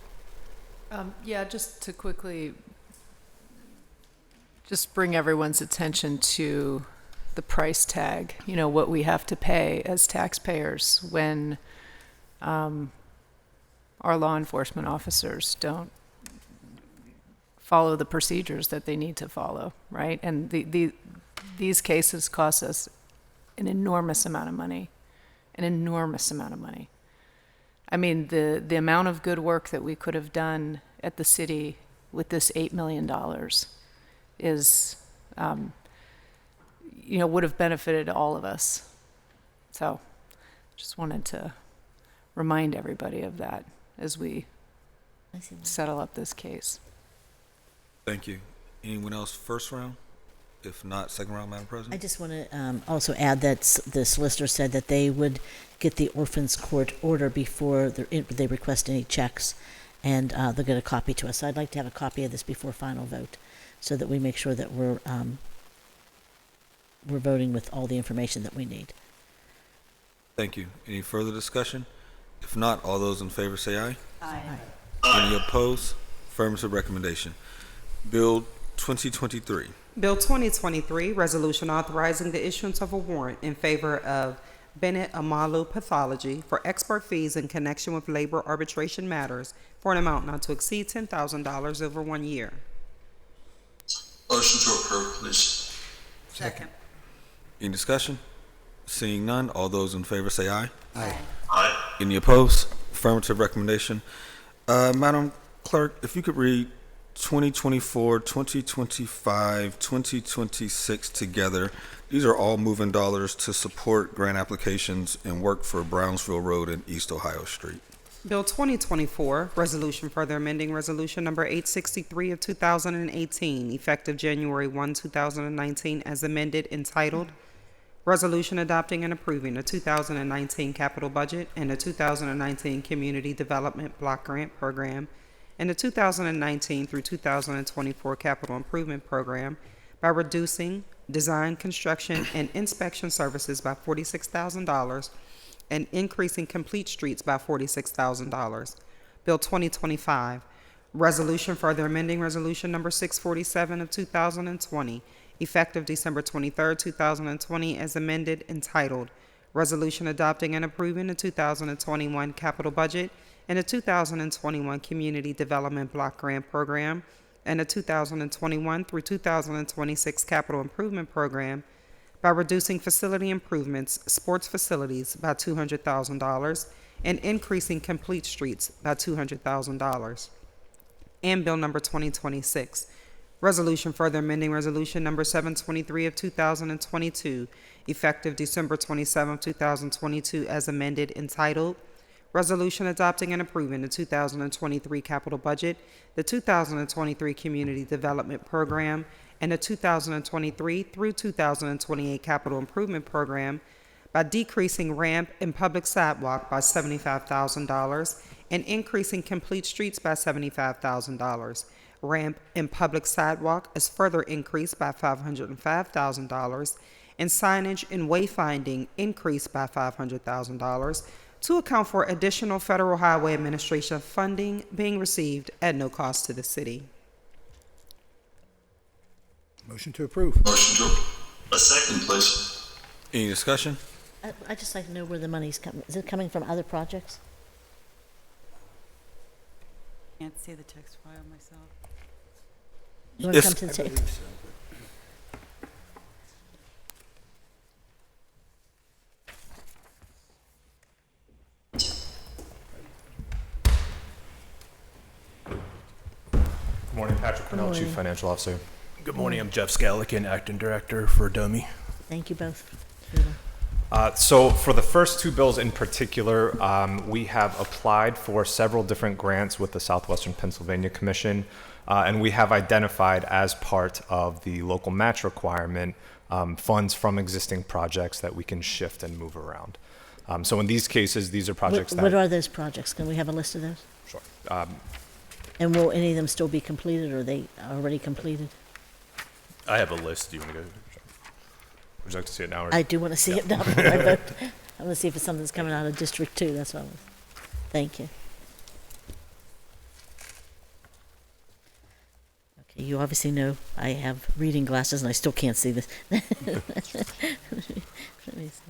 Yeah, just to quickly just bring everyone's attention to the price tag, what we have to pay as taxpayers when our law enforcement officers don't follow the procedures that they need to follow, right? And these cases cost us an enormous amount of money, I mean, the amount of good work that we could have done at the city with this $8 million is, would have benefited all of us. So just wanted to remind everybody of that as we settle up this case. Thank you. Anyone else first round? If not, second round, Madam President? I just want to also add that the solicitor said that they would get the orphans court order before they request any checks, and they'll get a copy to us. So I'd like to have a copy of this before final vote, so that we make sure that we're voting with all the information that we need. Thank you. Any further discussion? If not, all those in favor say aye. Aye. Any opposed? Affirmative recommendation. Bill 2023. Bill 2023, resolution authorizing the issuance of a warrant in favor of Bennett Amalu Pathology for expert fees in connection with labor arbitration matters for an amount not to exceed $10,000 over 1 year. Motion to approve, please. Second. Any discussion? Seeing none, all those in favor say aye. Aye. Aye. Any opposed? Affirmative recommendation. Madam Clerk, if you could read 2024, 2025, 2026 together. These are all moving dollars to support grant applications and work for Brownsville Road and East Ohio Street. Bill 2024, resolution further amending resolution number 863 of 2018, effective January 1, 2019, as amended, entitled Resolution Adopting and Approving a 2019 Capital Budget and a 2019 Community Development Block Grant Program and the 2019 through 2024 Capital Improvement Program by reducing design, construction, and inspection services by $46,000 and increasing complete streets by $46,000. Bill 2025, resolution further amending resolution number 647 of 2020, effective December 23, 2020, as amended, entitled Resolution Adopting and Approving the 2021 Capital Budget and the 2021 Community Development Block Grant Program and the 2021 through 2026 Capital Improvement Program by reducing facility improvements, sports facilities by $200,000 and increasing complete streets by $200,000. And Bill number 2026, resolution further amending resolution number 723 of 2022, effective December 27, 2022, as amended, entitled Resolution Adopting and Approving the 2023 Capital Budget, the 2023 Community Development Program, and the 2023 through 2028 Capital Improvement Program by decreasing ramp and public sidewalk by $75,000 and increasing complete streets by $75,000. Ramp and public sidewalk is further increased by $505,000, and signage and wayfinding increased by $500,000 to account for additional Federal Highway Administration funding being received at no cost to the city. Motion to approve. Motion to a second, please. Any discussion? I'd just like to know where the money's coming. Is it coming from other projects? Can't see the text file myself. You want to come to the table? Good morning, Patrick Cornell, Chief morning. Financial Officer. Good morning, I'm Jeff Scalican, Acting Director for DOMI. Thank you both. So for the first two bills in particular, we have applied for several different grants with the Southwestern Pennsylvania Commission, and we have identified as part of the local match requirement funds from existing projects that we can shift and move around. So in these cases, these are projects What are those projects? Can we have a list of those? Sure. And will any of them still be completed, or are they already completed? I have a list. Do you want to go? Would you like to see it now? Or? I do want to see it now. Before I vote. I want to see if it's something that's coming out of District 2. That's what I was. Thank you. You obviously know I have reading glasses and I still can't see this. Let me see.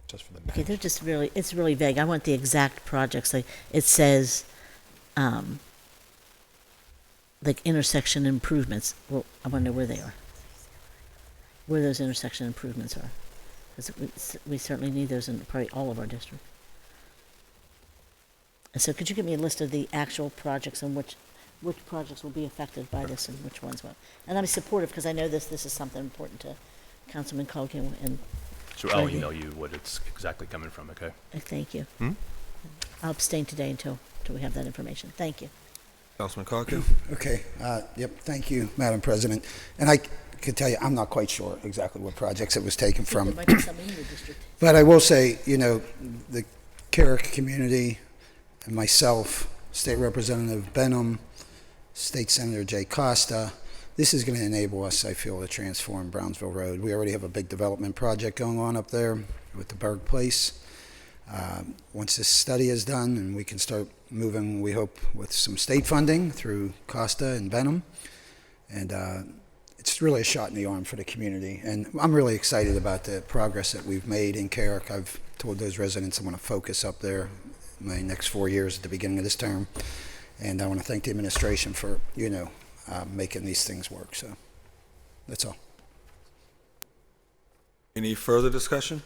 Just for the Okay, they're just really, it's really vague. I want the exact projects. Like, it says, like intersection improvements. Well, I want to know where they are. Where those intersection improvements are. Because we certainly need those in probably all of our district. And so could you give me a list of the actual projects and which projects will be affected by this and which ones won't? And I'm supportive because I know this is something important to Councilman Colgan and So I'll email you what it's exactly coming from, okay? thank you. Hmm? I'll abstain today until we have that information. Thank you. Councilman Calkin. Okay, yep, thank you, Madam President. And I can tell you, I'm not quite sure exactly what projects it was taken There from. might be some in your district. But I will say, you know, the Carrick community and myself, State Representative Benham, State Senator Jay Costa, this is going to enable us, I feel, to transform Brownsville Road. We already have a big development project going on up there with the Berg Place. Once this study is done and we can start moving, we hope, with some state funding through Costa and Benham. And it's really a shot in the arm for the community. And I'm really excited about the progress that we've made in Carrick. I've told those residents I want to focus up there my next 4 years at the beginning of this term. And I want to thank the administration for, making these things work. So that's all. Any further discussion?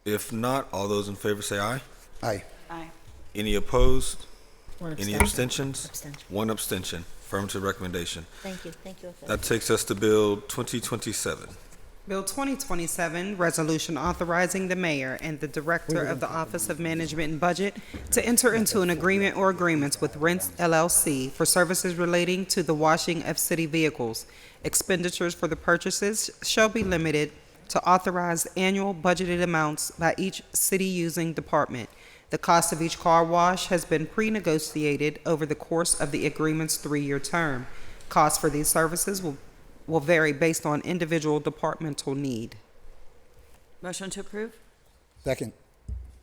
If not, all those in favor say aye. Aye. Aye. Any opposed? One Any abstention. abstentions? Abstention. One abstention. Affirmative recommendation. Thank you. Thank you. That takes us to Bill 2027. Bill 2027, resolution authorizing the mayor and the director of the Office of Management and Budget to enter into an agreement or agreements with Rents LLC for services relating to the washing of city vehicles. Expenditures for the purchases shall be limited to authorized annual budgeted amounts by each city-using department. The cost of each car wash has been pre-negotiated over the course of the agreement's 3-year term. Costs for these services will vary based on individual departmental need. Motion to approve? Second.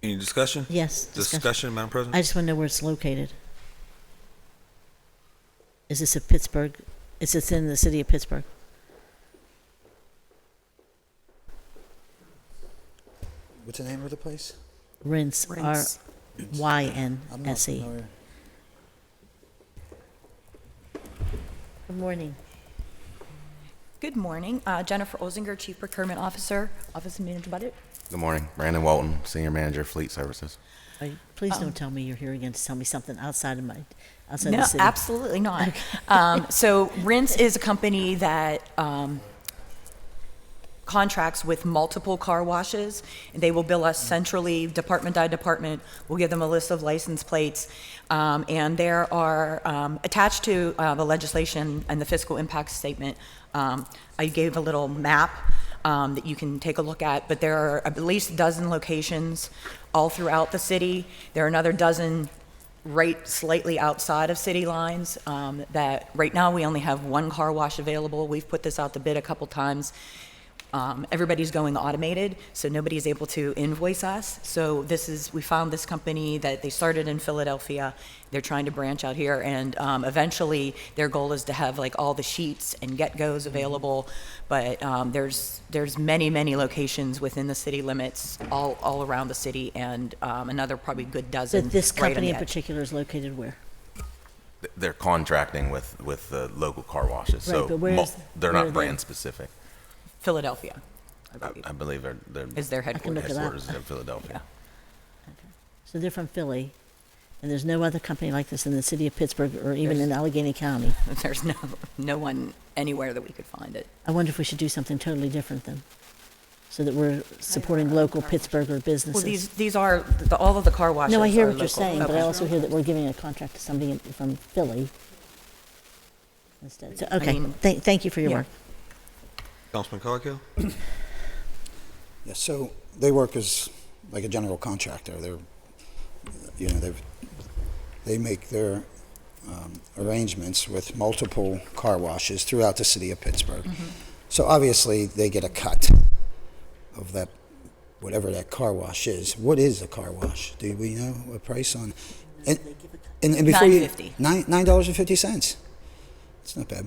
Any discussion? Yes. Discussion, Madam President? I just want to know where it's located. Is this in Pittsburgh? Is this in the city of Pittsburgh? What's the name of the place? Rinse. Rinse. R-Y-N-S-E. familiar. Good morning. Good morning. Jennifer Olzinger, Chief Procurement Officer, Office of Management Budget. Good morning. Brandon Walton, Senior Manager, Fleet Services. Please don't tell me you're here again to tell me something outside of the city. No, absolutely not. So Rinse is a company that contracts with multiple car washes. They will bill us centrally, department by department. We'll give them a list of license plates. And there are, attached to the legislation and the fiscal impact statement, I gave a little map that you can take a look at, but there are at least a dozen locations all throughout the city. There are another dozen right slightly outside of city lines that right now we only have one car wash available. We've put this out to bid a couple times. Everybody's going automated, so nobody's able to invoice us. So we found this company that they started in Philadelphia. They're trying to branch out here, and eventually their goal is to have like all the sheets and get-goes available. But there's many locations within the city limits, all around the city, and another probably good dozen. But this right on company the in edge. particular is located where? They're contracting with the local car washes, Right, so but where is- they're where are not they? brand specific. Philadelphia, I believe they're is their I can look it up. headquarters in Philadelphia. So they're from Philly, and there's no other company like this in the city of Pittsburgh or even in Allegheny County. There's no one anywhere that we could find it. I wonder if we should do something totally different then, so that we're supporting local Pittsburgher businesses. Well, these are all of the car washes. No, I hear are what you're local. saying, but I Okay. also hear that we're giving a contract to somebody from Philly instead. So, okay, mean, thank you for your yeah. work. Councilman Coghill? Yeah, so they work as like a general contractor. They make their arrangements with multiple car washes throughout the city of Pittsburgh. So obviously they get a cut of that, whatever that car wash is. What is a car wash? Do we know a price on? And before $9.50. $9.50. It's not bad.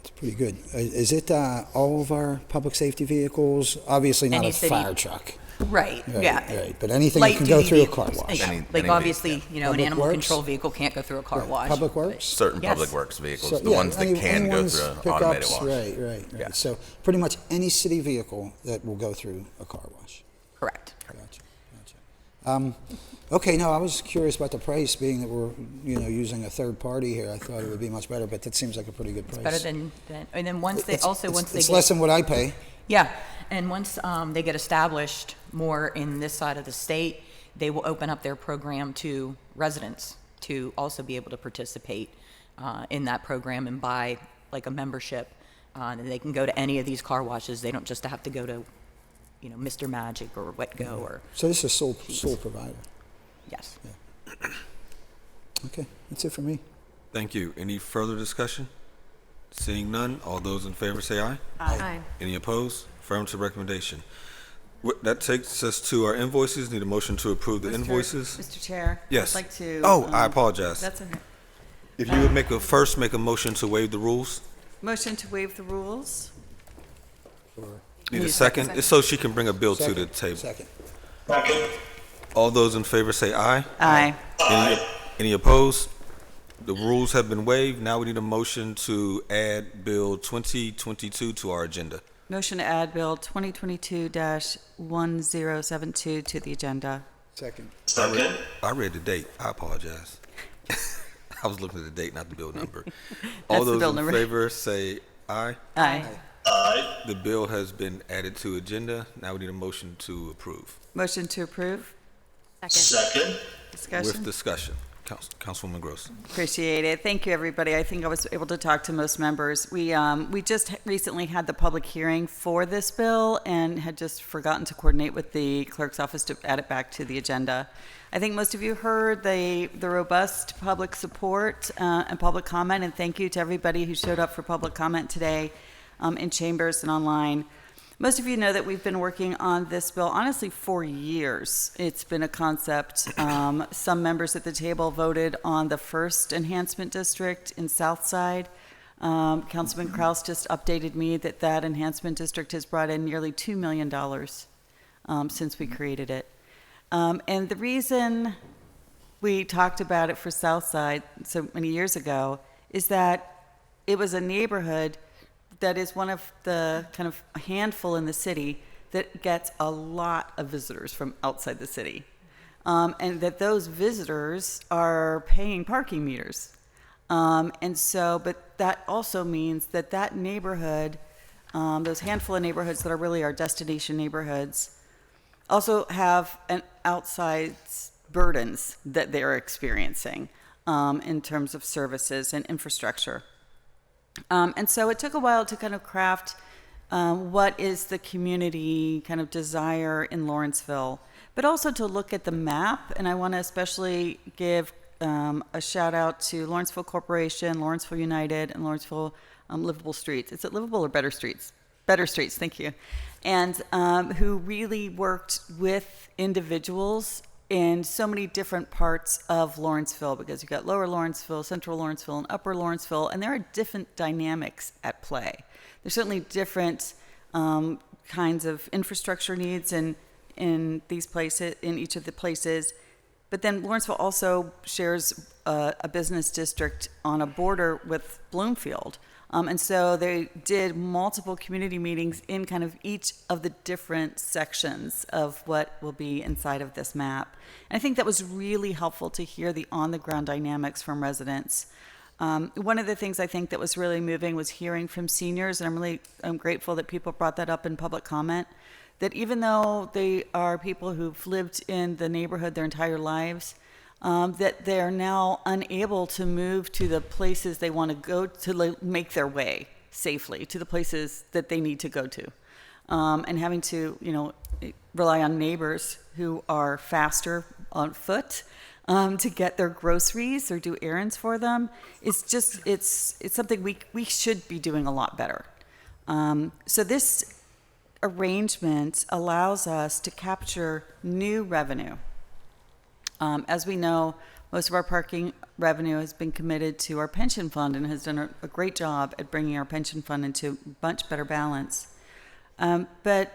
It's pretty good. Is it all of our public safety vehicles? Obviously not Any a city- fire truck. Right, yeah. Right. But anything Light that can go duty through a vehicles. car wash. Yeah. Like obviously, an Public animal Works? control vehicle can't go through a car wash. Public Works? Certain Yes. public works vehicles, So, the yeah, ones that can go anyone's through an pickups, automated wash. Right. Yeah. So pretty much any city vehicle that will go through a car wash. Correct. Gotcha. Okay, no, I was curious about the price, being that we're, using a third party here. I thought it would be much better, but that seems like a pretty good price. Better than, and then once they, It's less than what I pay. Yeah, and once they get established more in this side of the state, they will open up their program to residents to also be able to participate in that program and buy like a membership. And they can go to any of these car washes. They don't just have to go to, Mr. Magic or Wet Go or. So this is sole provider. Yes. Yeah. Okay, that's it for me. Thank you. Any further discussion? Seeing none, all those in favor say aye. Aye. Any opposed? Affirmative recommendation. That takes us to our invoices. Need a motion to approve the invoices. Mr. Chair? Yes. I'd like to. Oh, I apologize. That's okay. If you would make a motion to waive the rules. Motion to waive the rules? Need a second? It's so she can bring a bill to the table. Second. All those in favor say aye. Aye. Any opposed? The rules have been waived. Now we need a motion to add Bill 2022 to our agenda. Motion to add Bill 2022-1072 to the agenda. Second. I read the date. I apologize. I was looking at the date, not the bill number. All That's the those bill in number. favor say aye. Aye. The bill has been added to agenda. Now we need a motion to approve. Motion to approve? Second. Discussion? With discussion. Councilwoman Gross. Appreciate it. Thank you, everybody. I think I was able to talk to most members. We just recently had the public hearing for this bill and had just forgotten to coordinate with the clerk's office to add it back to the agenda. I think most of you heard the robust public support and public comment, and thank you to everybody who showed up for public comment today in chambers and online. Most of you know that we've been working on this bill, honestly, for years. It's been a concept. Some members at the table voted on the first enhancement district in Southside. Councilman Kraus just updated me that enhancement district has brought in nearly $2 million since we created it. And the reason we talked about it for Southside so many years ago is that it was a neighborhood that is one of the kind of a handful in the city that gets a lot of visitors from outside the city. And that those visitors are paying parking meters. But that also means that neighborhood, those handful of neighborhoods that are really our destination neighborhoods, also have an outside burdens that they're experiencing in terms of services and infrastructure. And so it took a while to kind of craft what is the community kind of desire in Lawrenceville, but also to look at the map. And I want to especially give a shout out to Lawrenceville Corporation, Lawrenceville United, and Lawrenceville Livable Streets. Is it livable or better streets? Better Streets, thank you. And who really worked with individuals in so many different parts of Lawrenceville, because you've got Lower Lawrenceville, Central Lawrenceville, and Upper Lawrenceville, and there are different dynamics at play. There's certainly different kinds of infrastructure needs in these places, in each of the places. But then Lawrenceville also shares a business district on a border with Bloomfield. And so they did multiple community meetings in kind of each of the different sections of what will be inside of this map. And I think that was really helpful to hear the on-the-ground dynamics from residents. One of the things I think that was really moving was hearing from seniors, and I'm grateful that people brought that up in public comment, that even though they are people who've lived in the neighborhood their entire lives, that they're now unable to move to the places they want to go to make their way safely to the places that they need to go to. and having to, rely on neighbors who are faster on foot to get their groceries or do errands for them. It's something we should be doing a lot better. So this arrangement allows us to capture new revenue. As we know, most of our parking revenue has been committed to our pension fund and has done a great job at bringing our pension fund into much better balance. But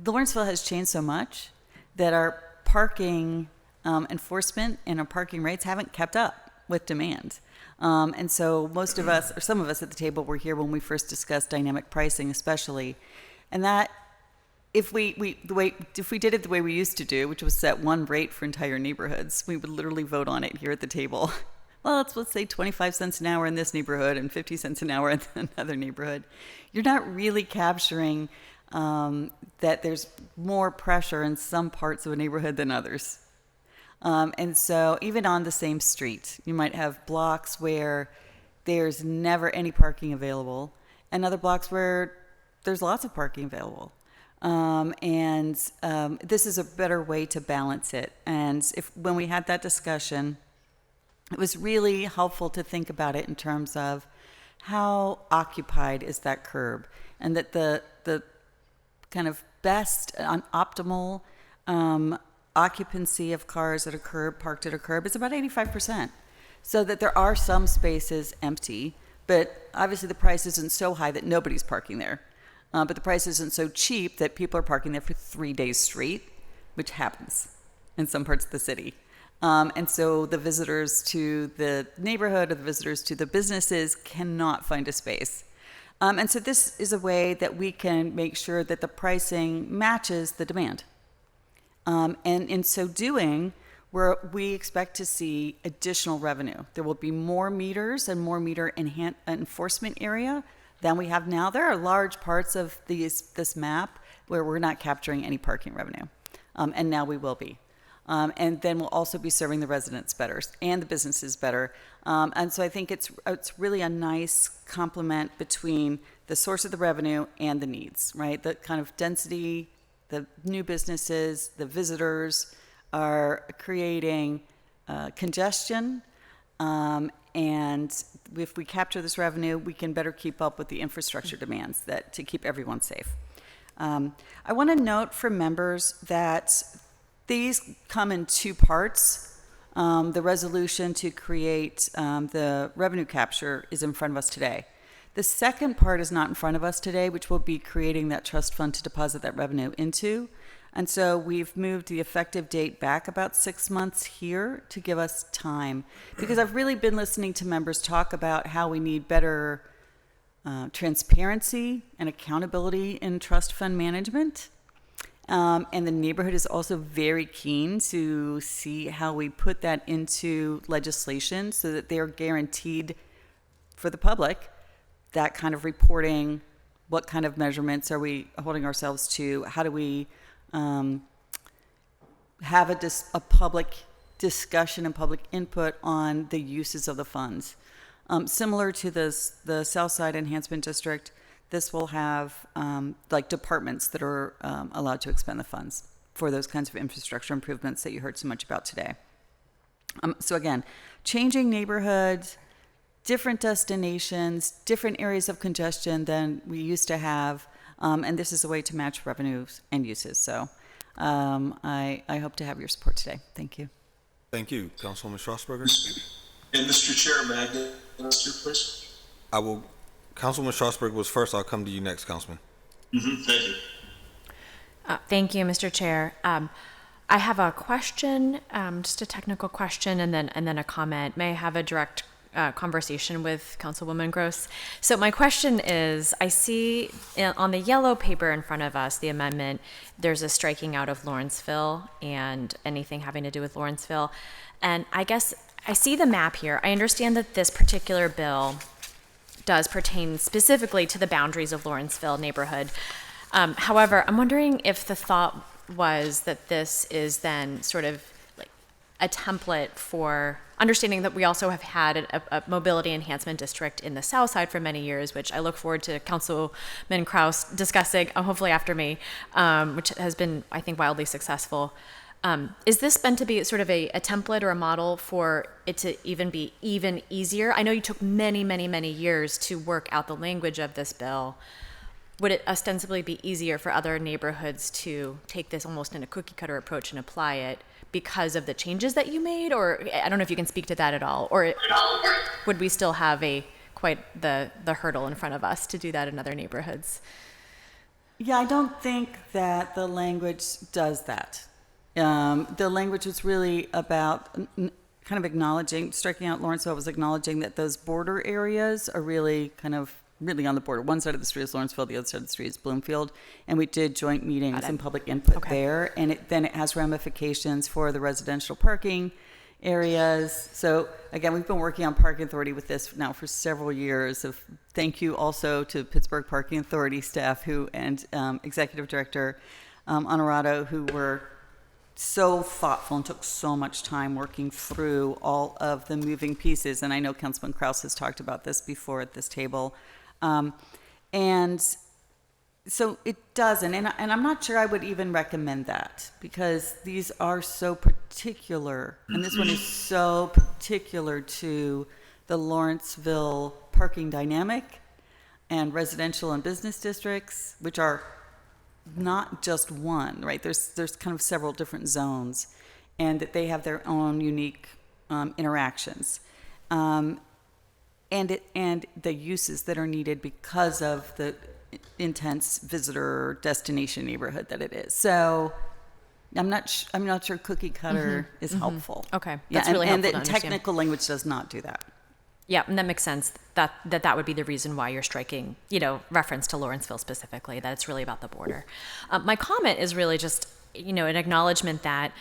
Lawrenceville has changed so much that our parking enforcement and our parking rates haven't kept up with demand. And so most of us, or some of us at the table, were here when we first discussed dynamic pricing, especially. And that, if we did it the way we used to do, which was set one rate for entire neighborhoods, we would literally vote on it here at the table. Well, let's say 25 cents an hour in this neighborhood and 50 cents an hour in another neighborhood. You're not really capturing that there's more pressure in some parts of a neighborhood than others. And so even on the same street, you might have blocks where there's never any parking available and other blocks where there's lots of parking available. This is a better way to balance it. And when we had that discussion, it was really helpful to think about it in terms of how occupied is that curb, and that the kind of best optimal occupancy of cars at a curb, parked at a curb, is about 85%. So that there are some spaces empty, but obviously the price isn't so high that nobody's parking there. But the price isn't so cheap that people are parking there for 3 days straight, which happens in some parts of the city. And so the visitors to the neighborhood or the visitors to the businesses cannot find a space. And so this is a way that we can make sure that the pricing matches the demand. And in so doing, we expect to see additional revenue. There will be more meters and more meter enforcement area than we have now. There are large parts of this map where we're not capturing any parking revenue, and now we will be. And then we'll also be serving the residents better and the businesses better. And so I think it's really a nice complement between the source of the revenue and the needs, right? The kind of density, the new businesses, the visitors are creating congestion. And if we capture this revenue, we can better keep up with the infrastructure demands to keep everyone safe. I want to note for members that these come in two parts. The resolution to create the revenue capture is in front of us today. The second part is not in front of us today, which will be creating that trust fund to deposit that revenue into. And so we've moved the effective date back about 6 months here to give us time, because I've really been listening to members talk about how we need better transparency and accountability in trust fund management. And the neighborhood is also very keen to see how we put that into legislation so that they are guaranteed for the public that kind of reporting. What kind of measurements are we holding ourselves to? How do we have a public discussion and public input on the uses of the funds? Similar to the Southside Enhancement District, this will have departments that are allowed to expend the funds for those kinds of infrastructure improvements that you heard so much about today. So again, changing neighborhoods, different destinations, different areas of congestion than we used to have, and this is a way to match revenues and uses. So I hope to have your support today. Thank you. Thank you. Councilwoman Strasburger? And Mr. Chair, may I get an answer, please? Councilwoman Strasburg was first. I'll come to you next, Councilman. Thank you. Thank you, Mr. Chair. I have a question, just a technical question, and then a comment. May I have a direct conversation with Councilwoman Gross? So my question is, I see on the yellow paper in front of us, the amendment, there's a striking out of Lawrenceville and anything having to do with Lawrenceville. And I guess I see the map here. I understand that this particular bill does pertain specifically to the boundaries of Lawrenceville neighborhood. However, I'm wondering if the thought was that this is then sort of like a template for understanding that we also have had a mobility enhancement district in the south side for many years, which I look forward to Councilman Kraus discussing, hopefully after me, which has been, I think, wildly successful. Is this meant to be sort of a template or a model for it to even be even easier? I know you took many, many, many years to work out the language of this bill. Would it ostensibly be easier for other neighborhoods to take this almost in a cookie cutter approach and apply it because of the changes that you made? Or I don't know if you can speak to that at all. Or would we still have quite the hurdle in front of us to do that in other neighborhoods? Yeah, I don't think that the language does that. The language was really about kind of acknowledging, striking out Lawrenceville was acknowledging that those border areas are really really on the border. One side of the street is Lawrenceville, the other side of the street is Bloomfield. And we did joint meetings and public input there. And then it has ramifications for the residential parking areas. So again, we've been working on Parking Authority with this now for several years. Thank you also to Pittsburgh Parking Authority staff and Executive Director Honorado, who were so thoughtful and took so much time working through all of the moving pieces. And I know Councilman Kraus has talked about this before at this table. And so it doesn't, and I'm not sure I would even recommend that, because these are so particular, and this one is so particular to the Lawrenceville parking dynamic and residential and business districts, which are not just one, right? There's kind of several different zones, and that they have their own unique interactions. And the uses that are needed because of the intense visitor destination neighborhood that it is. So I'm not sure cookie cutter is helpful. Okay, that's really helpful to understand. And the technical language does not do that. Yeah, and that makes sense. That would be the reason why you're striking, reference to Lawrenceville specifically, that it's really about the border. My comment is really just, an acknowledgement that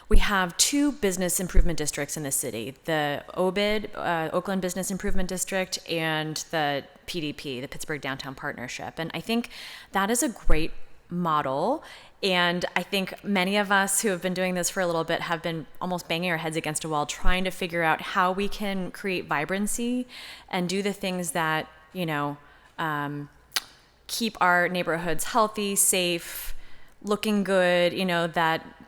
we have two business improvement districts in the city, the OBID, Oakland Business Improvement District, and the PDP, the Pittsburgh Downtown Partnership. And I think that is a great model. And I think many of us who have been doing this for a little bit have been almost banging our heads against a wall, trying to figure out how we can create vibrancy and do the things that, keep our neighborhoods healthy, safe, looking good,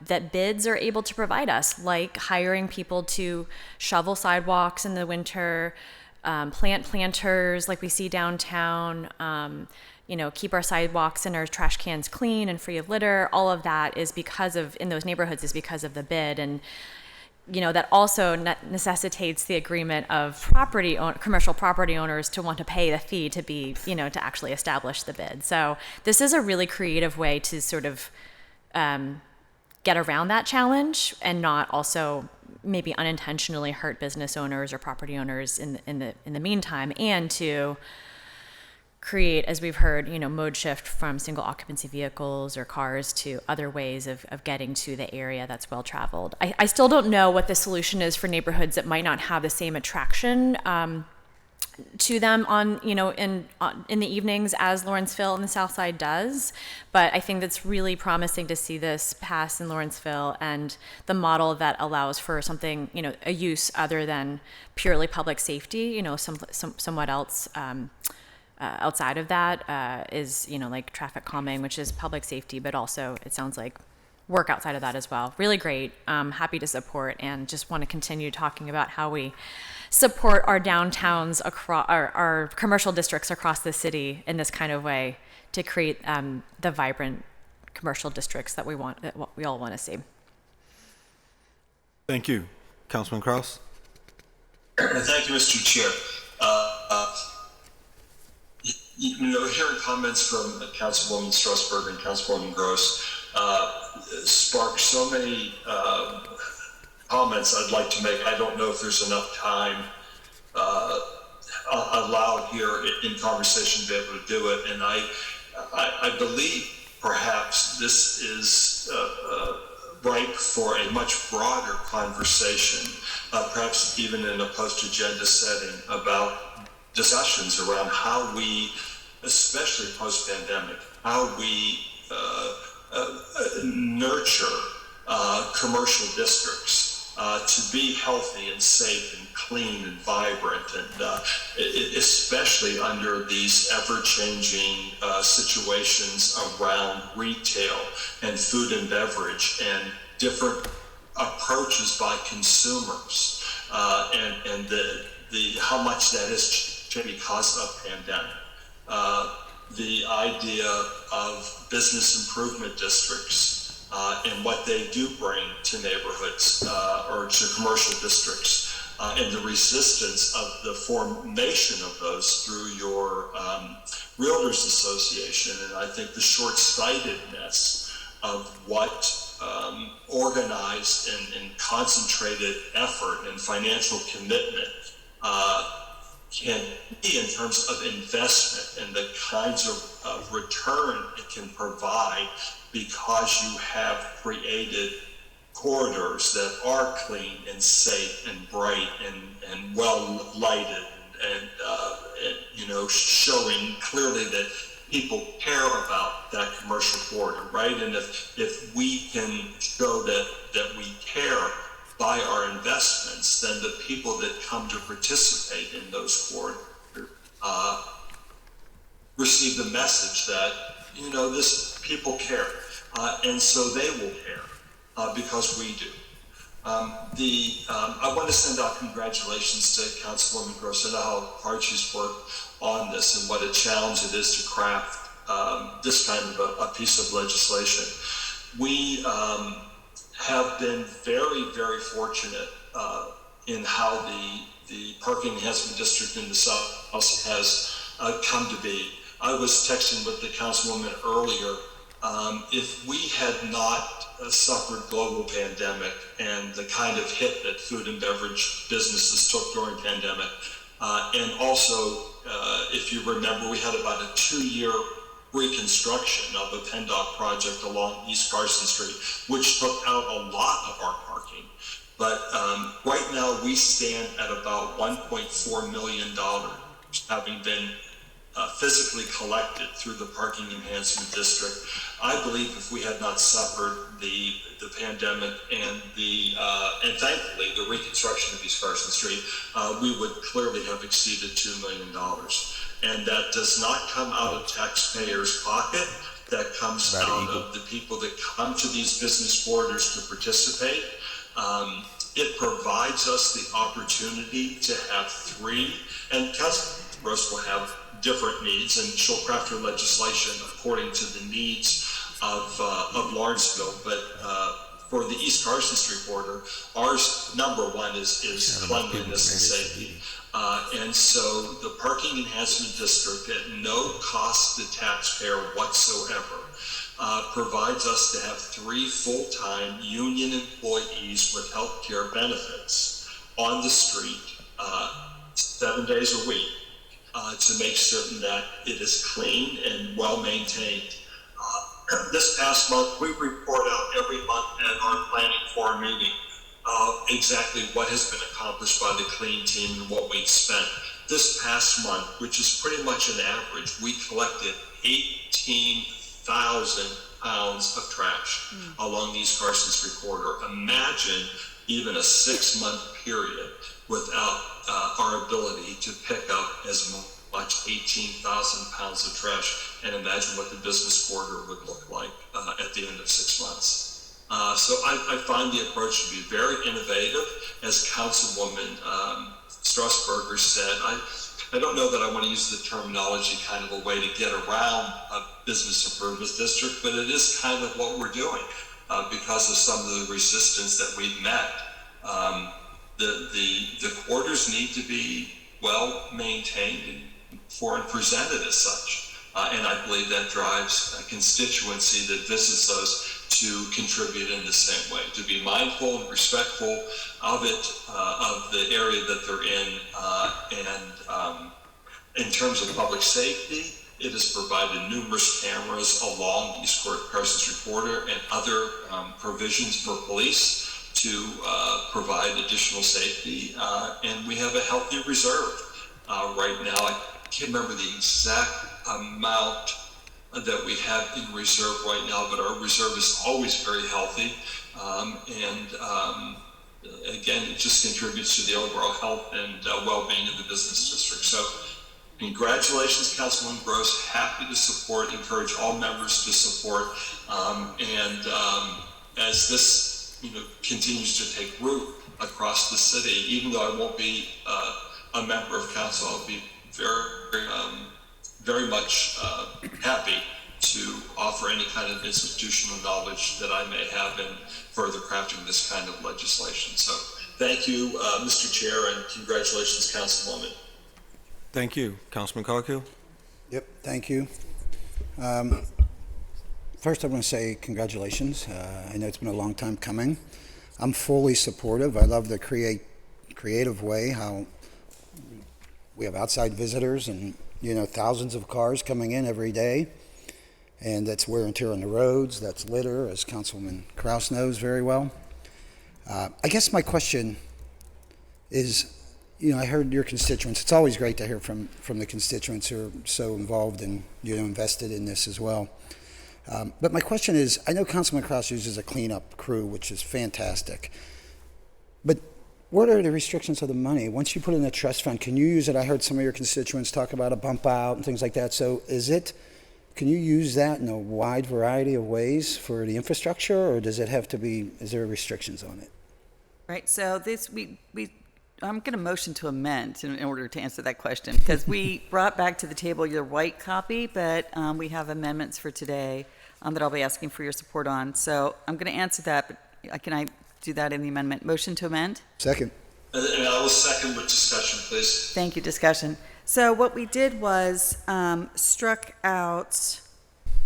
that bids are able to provide us, like hiring people to shovel sidewalks in the winter, plant planters like we see downtown, keep our sidewalks and our trash cans clean and free of litter. All of that is in those neighborhoods is because of the bid. And, that also necessitates the agreement of commercial property owners to want to pay the fee to be, to actually establish the bid. So this is a really creative way to sort of get around that challenge and not also maybe unintentionally hurt business owners or property owners in the meantime, and to create, as we've heard, mode shift from single occupancy vehicles or cars to other ways of getting to the area that's well traveled. I still don't know what the solution is for neighborhoods that might not have the same attraction to them in the evenings as Lawrenceville and the South Side does. But I think that's really promising to see this pass in Lawrenceville, and the model that allows for something, a use other than purely public safety, somewhat else. Outside of that is, like traffic calming, which is public safety, but also it sounds like work outside of that as well. Really great. Happy to support, and just want to continue talking about how we support our downtowns across our commercial districts across the city in this kind of way to create the vibrant commercial districts that we all want to see. Thank you. Councilman Kraus? Thank you, Mr. Chair. Hearing comments from Councilwoman Strasburg and Councilwoman Gross sparked so many comments I'd like to make. I don't know if there's enough time allowed here in conversation to be able to do it. And I believe perhaps this is ripe for a much broader conversation, perhaps even in a post-agenda setting, about discussions around how we, especially post-pandemic, how we nurture commercial districts to be healthy and safe and clean and vibrant, and especially under these ever-changing situations around retail and food and beverage and different approaches by consumers, and the how much that has changed because of pandemic. The idea of business improvement districts and what they do bring to neighborhoods or to commercial districts, and the resistance of the formation of those through your Realtors Association, and I think the short-sightedness of what organized and concentrated effort and financial commitment can be in terms of investment and the kinds of return it can provide, because you have created corridors that are clean and safe and bright and well lighted, and showing clearly that people care about that commercial corridor, right? And if we can show that we care by our investments, then the people that come to participate in those corridors receive the message that, this people care, and so they will care because we do. I want to send out congratulations to Councilwoman Gross. I know how hard she's worked on this and what a challenge it is to craft this kind of a piece of legislation. We have been very, very fortunate in how the parking enhancement district in the South has come to be. I was texting with the councilwoman earlier. If we had not suffered global pandemic and the kind of hit that food and beverage businesses took during pandemic, and also, if you remember, we had about a 2-year reconstruction of a PennDOT project along East Carson Street, which took out a lot of our parking. But right now we stand at about $1.4 million having been physically collected through the parking enhancement district. I believe if we had not suffered the pandemic and and thankfully the reconstruction of East Carson Street, we would clearly have exceeded $2 million. And that does not come out of taxpayers' pocket. That comes out of the people that come to these business corridors to participate. It provides us the opportunity to have 3, and Councilman Gross will have different needs, and she'll craft her legislation according to the needs of Lawrenceville. But for the East Carson Street corridor, ours number 1 is cleanliness and safety. And so the parking enhancement district, at no cost to taxpayer whatsoever, provides us to have 3 full-time union employees with health care benefits on the street 7 days a week to make certain that it is clean and well maintained. This past month, we report out every month at our planning forum meeting exactly what has been accomplished by the clean team and what we've spent. This past month, which is pretty much an average, we collected 18,000 pounds of trash along the East Carson Street corridor. Imagine even a 6-month period without our ability to pick up as much 18,000 pounds of trash, and imagine what the business corridor would look like at the end of 6 months. So I find the approach to be very innovative. As Councilwoman Strasburger said, I don't know that I want to use the terminology kind of a way to get around a business improvement district, but it is kind of what we're doing because of some of the resistance that we've met. The corridors need to be well maintained and presented as such. And I believe that drives a constituency that visits us to contribute in the same way, to be mindful and respectful of it, of the area that they're in. And in terms of public safety, it has provided numerous cameras along East Carson Street corridor and other provisions for police to provide additional safety. And we have a healthy reserve right now. I can't remember the exact amount that we have in reserve right now, but our reserve is always very healthy. And again, it just contributes to the overall health and well-being of the business district. So congratulations, Councilwoman Gross. Happy to support, encourage all members to support. As this continues to take root across the city, even though I won't be a member of council, I'll be very much happy to offer any kind of institutional knowledge that I may have in further crafting this kind of legislation. So thank you, Mr. Chair, and congratulations, Councilwoman. Thank you. Councilman Coghill? Yep, thank you. First, I want to say congratulations. I know it's been a long time coming. I'm fully supportive. I love the creative way how we have outside visitors and thousands of cars coming in every day, and that's wear and tear on the roads. That's litter, as Councilman Kraus knows very well. I guess my question is, I heard your constituents. It's always great to hear from the constituents who are so involved and invested in this as well. But my question is, I know Councilman Kraus uses a cleanup crew, which is fantastic. But what are the restrictions of the money? Once you put it in a trust fund, can you use it? I heard some of your constituents talk about a bump out and things like that. So can you use that in a wide variety of ways for the infrastructure, or does it have to be, is there restrictions on it? Right, so I'm going to motion to amend in order to answer that question, because we brought back to the table your white copy, but we have amendments for today that I'll be asking for your support on. So I'm going to answer that, but can I do that in the amendment? Motion to amend? Second. And I will second with discussion, please. Thank you, discussion. So what we did was struck out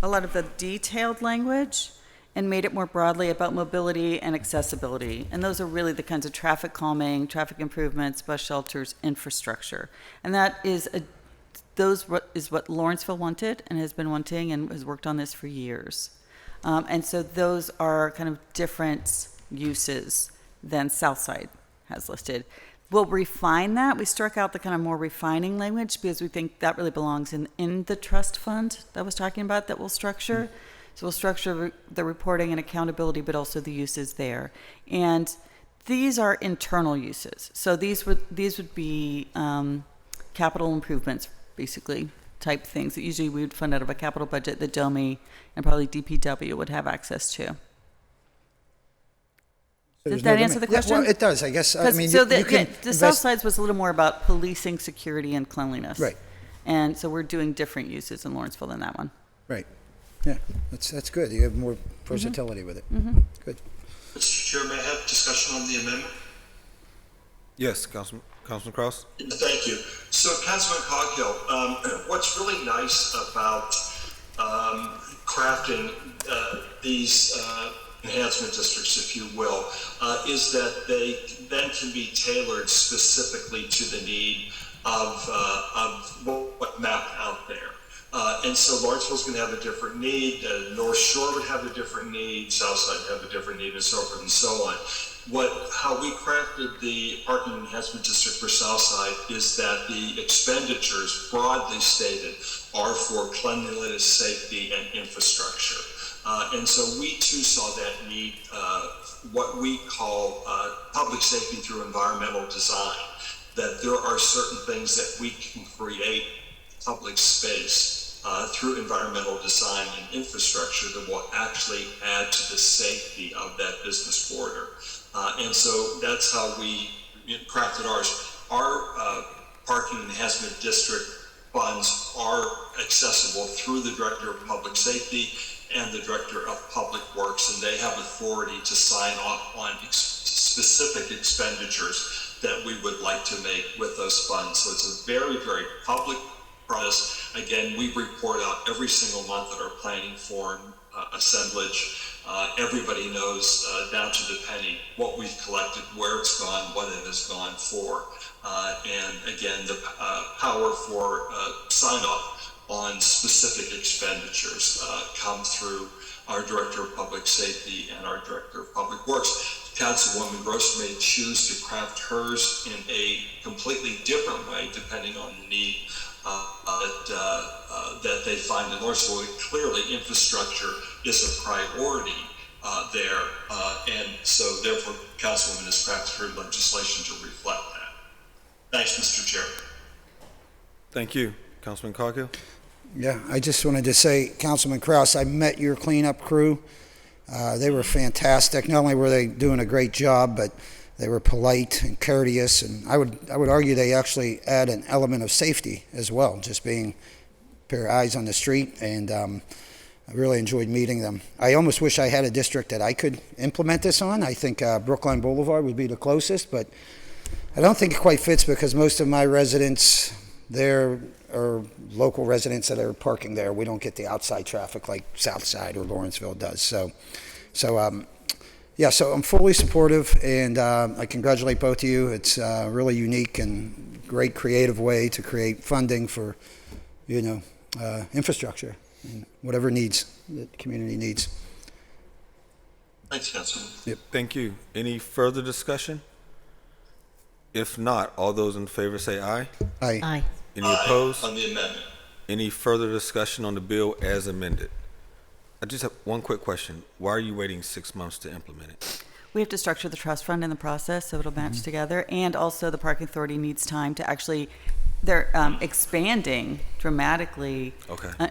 a lot of the detailed language and made it more broadly about mobility and accessibility. And those are really the kinds of traffic calming, traffic improvements, bus shelters, infrastructure. And that is what Lawrenceville wanted and has been wanting and has worked on this for years. And so those are kind of different uses than Southside has listed. We'll refine that. We struck out the kind of more refining language because we think that really belongs in the trust fund that I was talking about that we'll structure. So we'll structure the reporting and accountability, but also the uses there. And these are internal uses. So these would be capital improvements, basically, type things that usually we would fund out of a capital budget that DOMI and probably DPW would have access to. Does that answer the question? Yeah, well, it does, I guess. I mean, the South Sides was a little more about policing, security, and cleanliness. Right. And so we're doing different uses in Lawrenceville than that one. Right. Yeah, that's good. You have more versatility with it. Good. Mr. Chair, may I have discussion on the amendment? Yes, Councilman Kraus? Thank you. So, Councilman Coghill, what's really nice about crafting these enhancement districts, if you will, is that they then can be tailored specifically to the need of what mapped out there. And so Lawrenceville's going to have a different need, North Shore would have a different need, Southside would have a different need, and so forth and so on. How we crafted the parking enhancement district for Southside is that the expenditures, broadly stated, are for cleanliness, safety, and infrastructure. And so we too saw that need, what we call public safety through environmental design, that there are certain things that we can create public space through environmental design and infrastructure that will actually add to the safety of that business corridor. And so that's how we crafted ours. Our parking enhancement district funds are accessible through the Director of Public Safety and the Director of Public Works, and they have authority to sign off on specific expenditures that we would like to make with those funds. So it's a very, very public process. Again, we report out every single month at our planning forum assemblage. Everybody knows down to the penny what we've collected, where it's gone, what it has gone for. And again, the power for sign off on specific expenditures come through our Director of Public Safety and our Director of Public Works. Councilwoman Gross may choose to craft hers in a completely different way depending on the need that they find in Lawrenceville. Clearly, infrastructure is a priority, there. And so therefore, Councilwoman has crafted her legislation to reflect that. Thanks, Mr. Chair. Thank you. Councilman Coghill? Yeah, I just wanted to say, Councilman Kraus, I met your cleanup crew. They were fantastic. Not only were they doing a great job, but they were polite and courteous, and I would argue they actually add an element of safety as well, just being a pair of eyes on the street, and I really enjoyed meeting them. I almost wish I had a district that I could implement this on. I think Brookline Boulevard would be the closest, but I don't think it quite fits because most of my residents there are local residents that are parking there. We don't get the outside traffic like Southside or Lawrenceville does. So I'm fully supportive, and I congratulate both of you. It's a really unique and great creative way to create funding for, infrastructure and whatever needs the community needs. Thanks, Councilman. Yep. Thank you. Any further discussion? If not, all those in favor say aye. Aye. Aye. Any opposed? On the amendment. Any further discussion on the bill as amended? I just have one quick question. Why are you waiting 6 months to implement it? We have to structure the trust fund in the process so it'll match together, and also the parking authority needs time to actually, they're expanding dramatically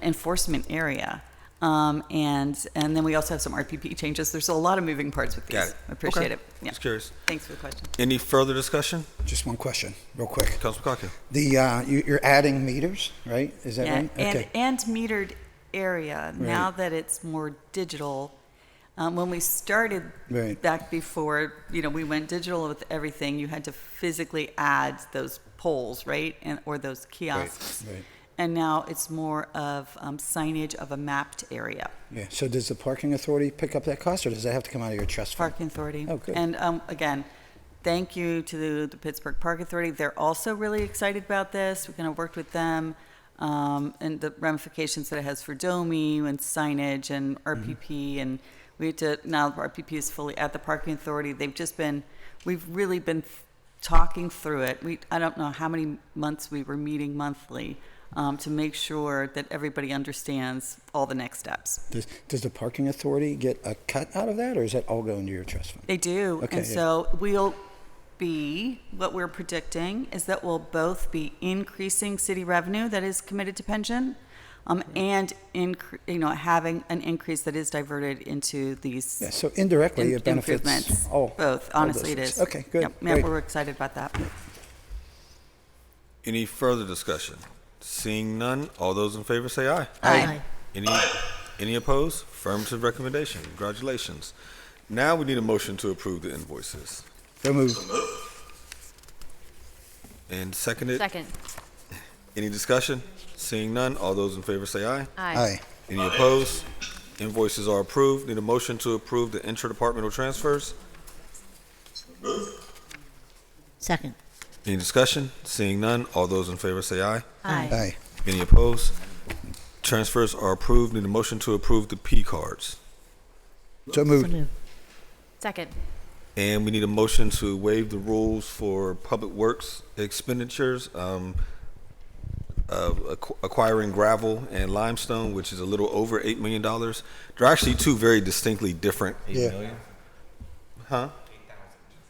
enforcement area. And then we also have some RPP changes. There's a lot of moving parts with these. Got it. I appreciate Okay. it. Yeah. Just curious. Thanks for the question. Any further discussion? Just one question, real quick. Councilman Coghill. You're adding meters, right? Is that right? And metered area, now that it's more digital. When we started back before, we went digital with everything, you had to physically add those poles, right? Or those kiosks. Right. And now it's more of signage of a mapped area. Yeah. So does the parking authority pick up that cost, or does that have to come out of your trust fund? Parking authority. Oh, good. And again, thank you to the Pittsburgh Park Authority. They're also really excited about this. We're going to work with them and the ramifications that it has for DOMI and signage and RPP. And we had to, now RPP is fully at the Parking Authority. We've really been talking through it. I don't know how many months we were meeting monthly. To make sure that everybody understands all the next steps. Does the parking authority get a cut out of that, or is that all going to your trust fund? They do. Okay, and so what we're predicting is that we'll both be increasing city revenue that is committed to pension, and having an increase that is diverted into these. Yeah, so indirectly it benefits improvements. Both. Honestly, it is. Okay, good. Yep, Great. we're excited about that. Any further discussion? Seeing none, all those in favor say aye. Aye. Any opposed? Affirmative recommendation. Congratulations. Now we need a motion to approve the invoices. So moved. And seconded? Second. Any discussion? Seeing none, all those in favor say aye. Aye. Any opposed? Invoices are approved. Need a motion to approve the interdepartmental transfers. Second. Any discussion? Seeing none, all those in favor say aye. Aye. Aye. Any opposed? Transfers are approved. Need a motion to approve the P cards. So moved. Second. And we need a motion to waive the rules for public works expenditures, acquiring gravel and limestone, which is a little over $8 million. They're actually two very distinctly different. 8 million? Huh?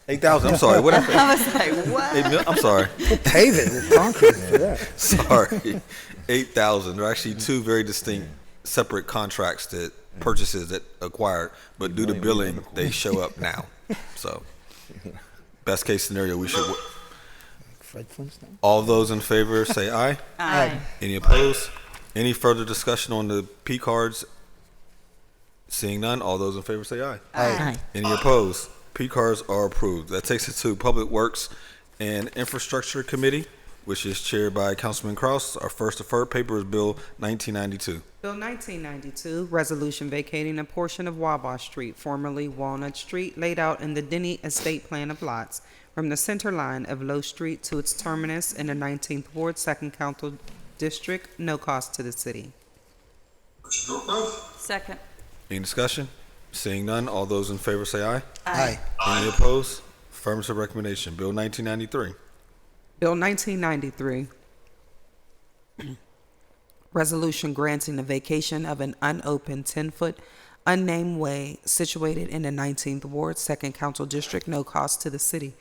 8,000. I'm sorry. What I say? I was like, what? I'm sorry. We'll pave it with concrete for that. Sorry. 8,000. They're actually two very distinct, separate contracts that purchases that acquired, but due to billing, they show up now. So, best case scenario, we should. Fred Flintstone. All those in favor say aye. Aye. Any opposed? Any further discussion on the P cards? Seeing none, all those in favor say aye. Aye. Any opposed? P cards are approved. That takes us to Public Works and Infrastructure Committee, which is chaired by Councilman Kraus. Our first deferred paper is Bill 1992. Bill 1992, resolution vacating a portion of Wabash Street, formerly Walnut Street, laid out in the Denny Estate Plan of lots from the center line of Low Street to its terminus in the 19th Ward, 2nd Council District, no cost to the city. Motion to approve. Second. Any discussion? Seeing none, all those in favor say aye. Aye. Any opposed? Affirmative recommendation. Bill 1993. Bill 1993, resolution granting the vacation of an unopened 10-foot unnamed way situated in the 19th Ward, 2nd Council District, no cost to the city.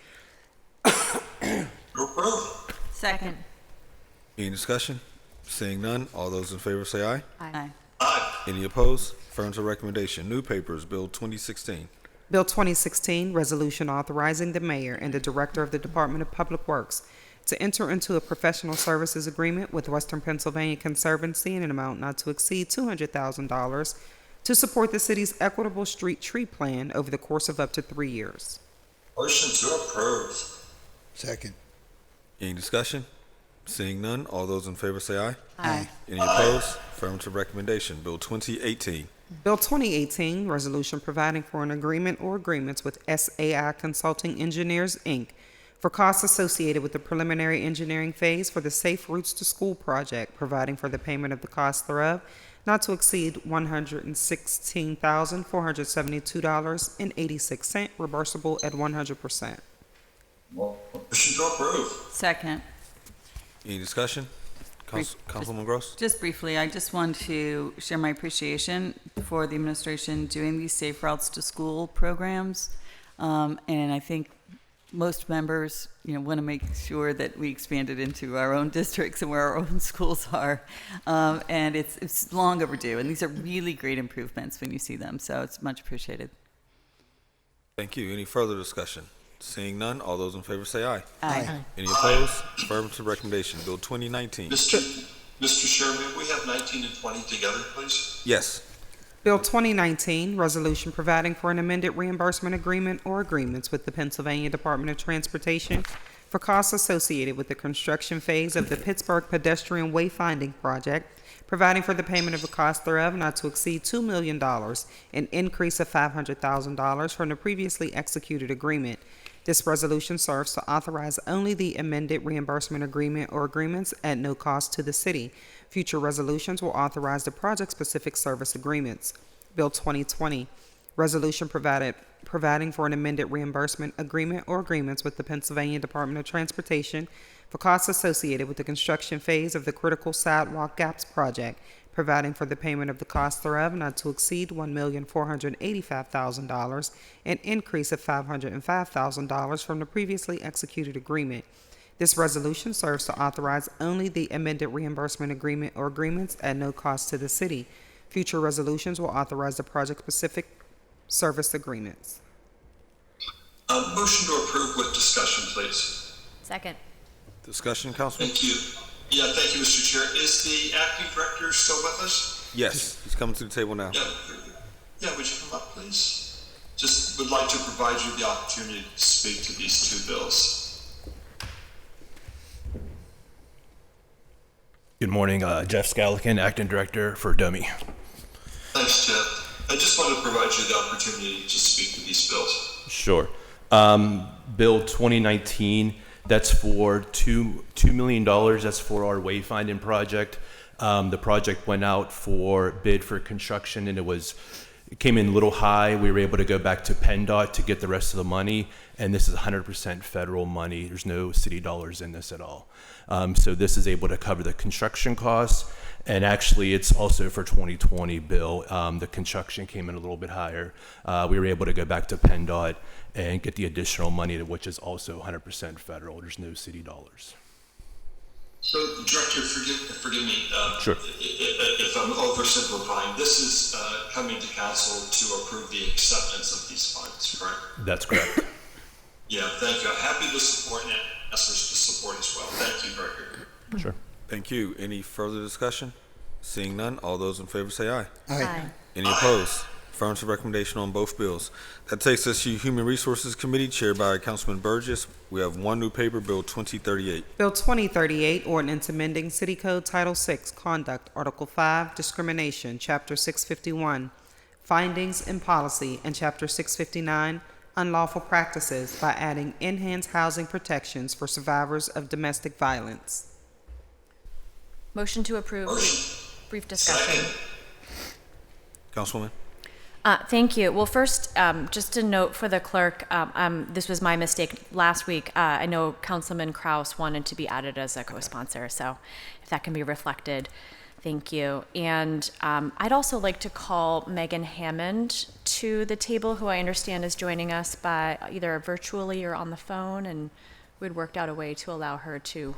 Second. Any discussion? Seeing none, all those in favor say aye. Aye. Any opposed? Affirmative recommendation. New papers, Bill 2016. Bill 2016, resolution authorizing the mayor and the director of the Department of Public Works to enter into a professional services agreement with Western Pennsylvania Conservancy in an amount not to exceed $200,000 to support the city's equitable street tree plan over the course of up to 3 years. Motion to approve. Second. Any discussion? Seeing none, all those in favor say aye. Aye. Any opposed? Affirmative recommendation. Bill 2018. Bill 2018, resolution providing for an agreement or agreements with SAI Consulting Engineers, Inc. for costs associated with the preliminary engineering phase for the Safe Routes to School project, providing for the payment of the cost thereof, not to exceed $116,472.86, reversible at 100%. Motion to approve. Second. Any discussion? Councilwoman Gross? Just briefly, I just want to share my appreciation for the administration doing these Safe Routes to School programs. And I think most members, want to make sure that we expand it into our own districts and where our own schools are. And it's long overdue. And these are really great improvements when you see them. So it's much appreciated. Thank you. Any further discussion? Seeing none, all those in favor say aye. Aye. Any opposed? Affirmative recommendation. Bill 2019. Mr. Chairman, we have 19 and 20 together, please. Yes. Bill 2019, resolution providing for an amended reimbursement agreement or agreements with the Pennsylvania Department of Transportation for costs associated with the construction phase of the Pittsburgh pedestrian wayfinding project, providing for the payment of the cost thereof not to exceed $2 million, an increase of $500,000 from the previously executed agreement. This resolution serves to authorize only the amended reimbursement agreement or agreements at no cost to the city. Future resolutions will authorize the project-specific service agreements. Bill 2020, resolution providing for an amended reimbursement agreement or agreements with the Pennsylvania Department of Transportation for costs associated with the construction phase of the critical sidewalk gaps project, providing for the payment of the cost thereof not to exceed $1,485,000, an increase of $505,000 from the previously executed agreement. This resolution serves to authorize only the amended reimbursement agreement or agreements at no cost to the city. Future resolutions will authorize the project-specific service agreements. Motion to approve with discussion, please. Second. Discussion, Councilman? Thank you. Yeah, thank you, Mr. Chair. Is the acting director still with us? Yes. He's coming to the table now. Yeah, would you come up, please? Just would like to provide you the opportunity to speak to these two bills. Good morning, Jeff Scalican, Acting Director for DOMI. Thanks, Jeff. I just want to provide you the opportunity to speak to these bills. Sure. Bill 2019, that's for $2 million. That's for our wayfinding project. The project went out for bid for construction, and it came in a little high. We were able to go back to PennDOT to get the rest of the money, and this is 100% federal money. There's no city dollars in this at all. So this is able to cover the construction costs, and actually it's also for 2020, Bill. The construction came in a little bit higher. We were able to go back to PennDOT and get the additional money, which is also 100% federal. There's no city dollars. So, Director, forgive me Sure. if I'm oversimplifying. This is coming to council to approve the acceptance of these funds, correct? That's correct. Yeah, thank you. I'm happy to support and ask us to support as well. Thank you, Director. Sure. Thank you. Any further discussion? Seeing none, all those in favor say aye. Aye. Any opposed? Affirmative recommendation on both bills. That takes us to Human Resources Committee, chaired by Councilman Burgess. We have one new paper, Bill 2038. Bill 2038, ordinance amending City Code Title 6, Conduct, Article 5, Discrimination, Chapter 651, Findings and Policy, and Chapter 659, Unlawful Practices, by adding enhanced housing protections for survivors of domestic violence. Motion to approve. Brief discussion. Councilwoman? Thank you. Well, first, just a note for the clerk, this was my mistake last week. I know Councilman Kraus wanted to be added as a co-sponsor, so if that can be reflected. Thank you. And I'd also like to call Megan Hammond to the table, who I understand is joining us by either virtually or on the phone, and we'd worked out a way to allow her to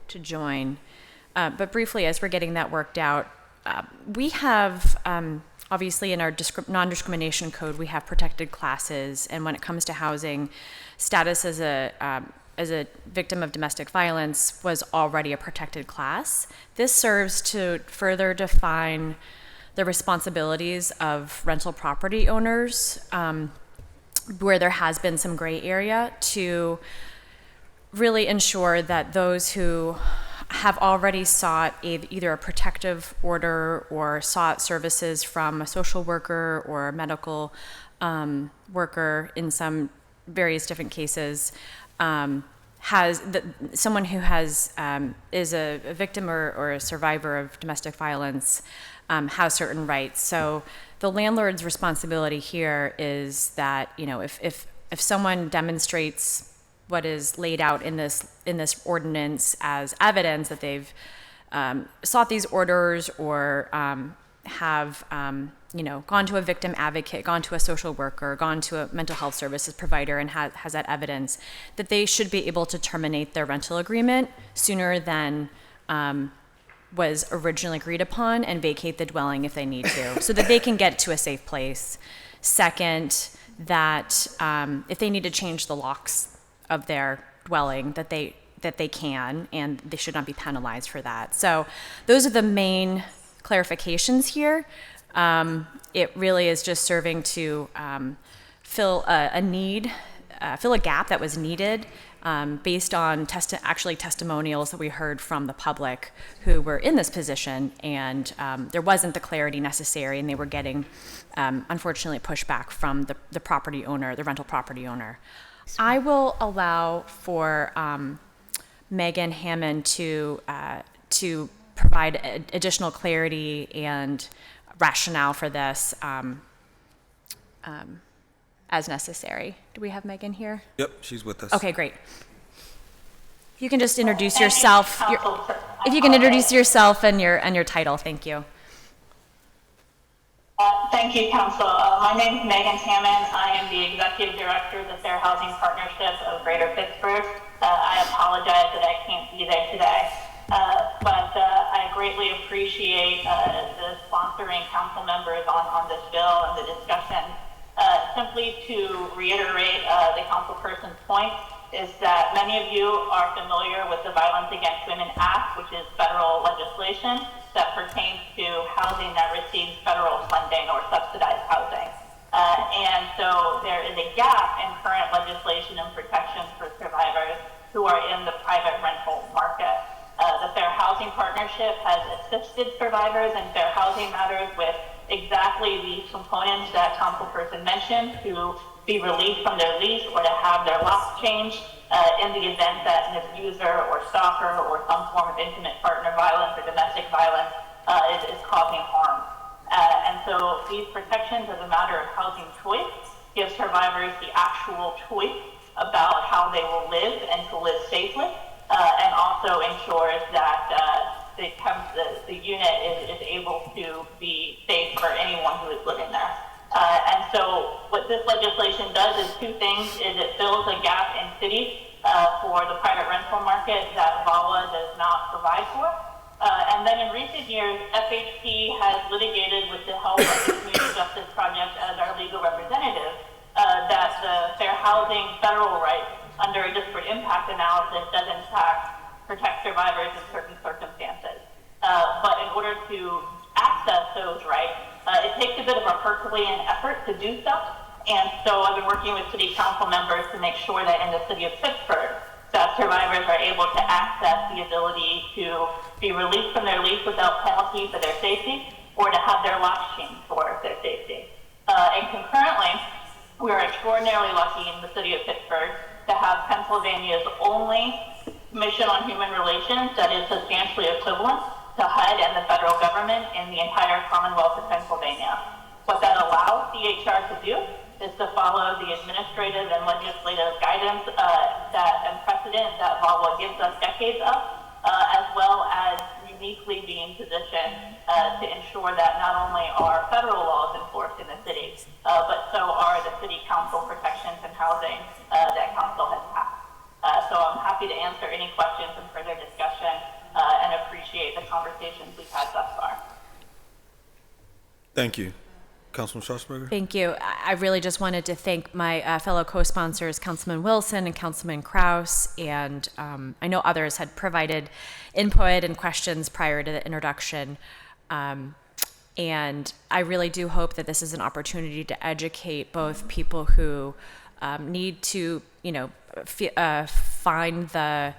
join. But briefly, as we're getting that worked out, we have, obviously in our non-discrimination code, we have protected classes, and when it comes to housing, status as a victim of domestic violence was already a protected class. This serves to further define the responsibilities of rental property owners, where there has been some gray area, to really ensure that those who have already sought either a protective order or sought services from a social worker or a medical worker in some various different cases, someone who is a victim or a survivor of domestic violence has certain rights. So the landlord's responsibility here is that, you know, if someone demonstrates what is laid out in this ordinance as evidence that they've sought these orders or have gone to a victim advocate, gone to a social worker, gone to a mental health services provider, and has that evidence, that they should be able to terminate their rental agreement sooner than was originally agreed upon, and vacate the dwelling if they need to, so that they can get to a safe place. Second, that if they need to change the locks of their dwelling, that they can, and they should not be penalized for that. So those are the main clarifications here. It really is just serving to fill a need, fill a gap that was needed based on testimonials that we heard from the public who were in this position, and there wasn't the clarity necessary, and they were getting, unfortunately, pushback from the property owner, the rental property owner. I will allow for Megan Hammond to provide additional clarity and rationale for this as necessary. Do we have Megan here? Yep, she's with us. Okay, great. If you can just introduce yourself. If you can introduce yourself and your title, thank you. Thank you, Council. My name is Megan Hammond. I am the Executive Director of the Fair Housing Partnership of Greater Pittsburgh. I apologize that I can't be there today, but I greatly appreciate the sponsoring council members on this bill and the discussion. Simply to reiterate the councilperson's point, is that many of you are familiar with the Violence Against Women Act, which is federal legislation that pertains to housing that receives federal funding or subsidized housing. And so there is a gap in current legislation and protections for survivors who are in the private rental market. The Fair Housing Partnership has assisted survivors in fair housing matters with exactly the components that councilperson mentioned, to be released from their lease or to have their locks changed in the event that an abuser or stalker or some form of intimate partner violence or domestic violence is causing harm. And so these protections, as a matter of housing choice, give survivors the actual choice about how they will live and to live safely, and also ensures that the unit is able to be safe for anyone who is living there. And so what this legislation does is two things: is it fills a gap in cities for the private rental market that VAWA does not provide for. And then in recent years, FHP has litigated with the help of the Community Justice Project as our legal representative that the fair housing federal right under a disparate impact analysis does in fact protect survivors in certain circumstances. But in order to access those rights, it takes a bit of a Herculean effort to do so. And so I've been working with city council members to make sure that in the city of Pittsburgh, that survivors are able to access the ability to be released from their lease without penalty for their safety, or to have their locks changed for their safety. And concurrently, we are extraordinarily lucky in the city of Pittsburgh to have Pennsylvania's only Commission on Human Relations that is substantially equivalent to HUD and the federal government in the entire Commonwealth of Pennsylvania. What that allows CHR to do is to follow the administrative and legislative guidance and precedent that VAWA gives us decades of, as well as uniquely be in position to ensure that not only are federal laws enforced in the city, but so are the city council protections and housing that council has passed. So I'm happy to answer any questions and further discussion and appreciate the conversations we've had thus far. Thank you. Councilman Strasburger? Thank you. I really just wanted to thank my fellow co-sponsors, Councilman Wilson and Councilman Kraus, and I know others had provided input and questions prior to the introduction. And I really do hope that this is an opportunity to educate both people who need to, find the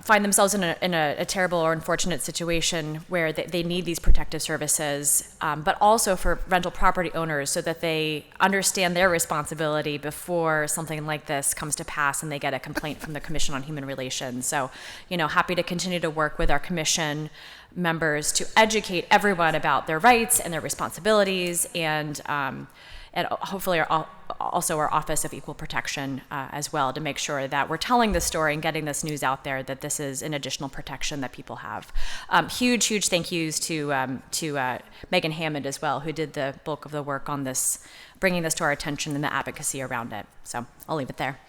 find themselves in a terrible or unfortunate situation where they need these protective services, but also for rental property owners so that they understand their responsibility before something like this comes to pass and they get a complaint from the Commission on Human Relations. So, happy to continue to work with our commission members to educate everyone about their rights and their responsibilities, and hopefully also our Office of Equal Protection as well, to make sure that we're telling this story and getting this news out there, that this is an additional protection that people have. Huge thank yous to Megan Hammond as well, who did the bulk of the work on this, bringing this to our attention and the advocacy around it. So I'll leave it there.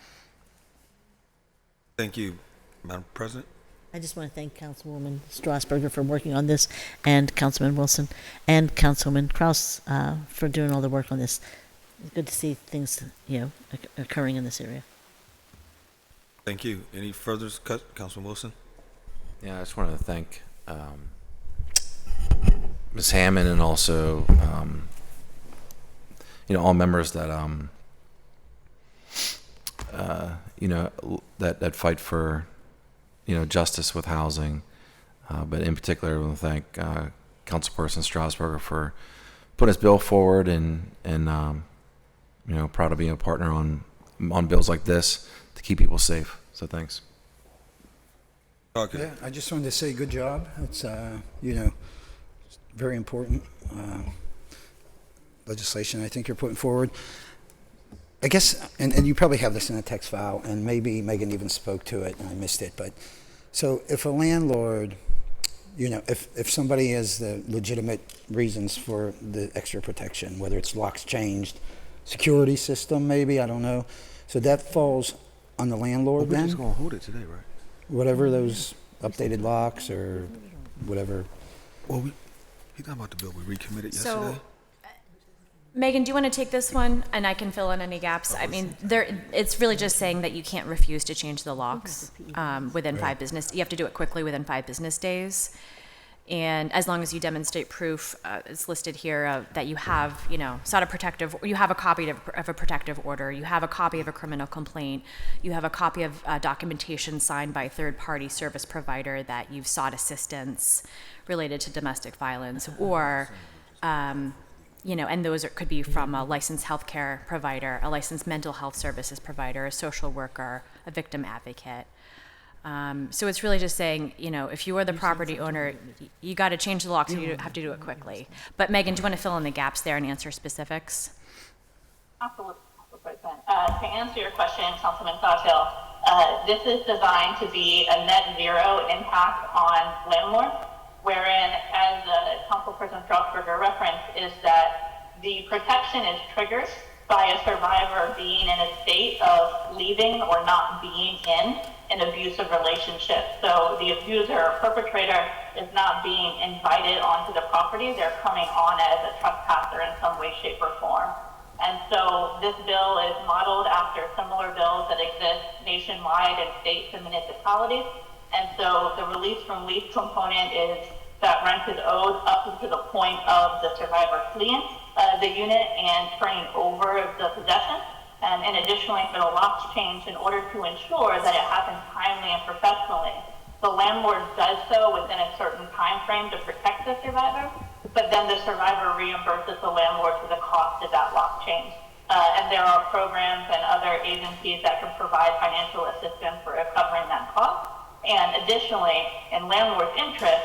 Thank you, Madam President. I just want to thank Councilwoman Strasburger for working on this, and Councilman Wilson and Councilman Kraus for doing all the work on this. It's good to see things, occurring in this area. Thank you. Any further, Councilman Wilson? Yeah, I just wanted to thank Ms. Hammond and also, all members that, that fight for, justice with housing. But in particular, I want to thank Councilperson Strasburger for putting his bill forward, and proud to be a partner on bills like this to keep people safe. So thanks. Okay. Yeah, I just wanted to say good job. It's, very important legislation I think you're putting forward. I guess, and you probably have this in a text file, and maybe Megan even spoke to it and I missed it, but so if a landlord, if somebody has the legitimate reasons for the extra protection, whether it's locks changed, security system maybe, I don't know, so that falls on the landlord then? We're just going to hold it today, right? Whatever those updated locks or whatever. Well, he's not about the bill we recommitted So, yesterday. Megan, do you want to take this one, and I can fill in any gaps? I mean, it's really just saying that you can't refuse to change the locks within 5 business. You have to do it quickly within 5 business days, and as long as you demonstrate proof, it's listed here that you have, sought a protective. You have a copy of a protective order. You have a copy of a criminal complaint. You have a copy of documentation signed by a third-party service provider that you've sought assistance related to domestic violence, or and those could be from a licensed healthcare provider, a licensed mental health services provider, a social worker, a victim advocate. So it's really just saying, if you are the property owner, you got to change the locks, and you have to do it quickly. But Megan, do you want to fill in the gaps there and answer specifics? Absolutely, Council President. To answer your question, Councilman Sawhill, this is designed to be a net zero impact on landlords, wherein, as Councilperson Strasburger referenced, is that the protection is triggered by a survivor being in a state of leaving or not being in an abusive relationship. So the abuser or perpetrator is not being invited onto the property. They're coming on as a trespasser in some way, shape, or form. And so this bill is modeled after similar bills that exist nationwide in states and municipalities. And so the release from lease component is that rent is owed up to the point of the survivor fleeing the unit and turning over the possession. And additionally, for the locks change, in order to ensure that it happens timely and professionally, the landlord does so within a certain time frame to protect the survivor, but then the survivor reimburses the landlord for the cost of that lock change. And there are programs and other agencies that can provide financial assistance for recovering that cost. And additionally, in landlord's interest,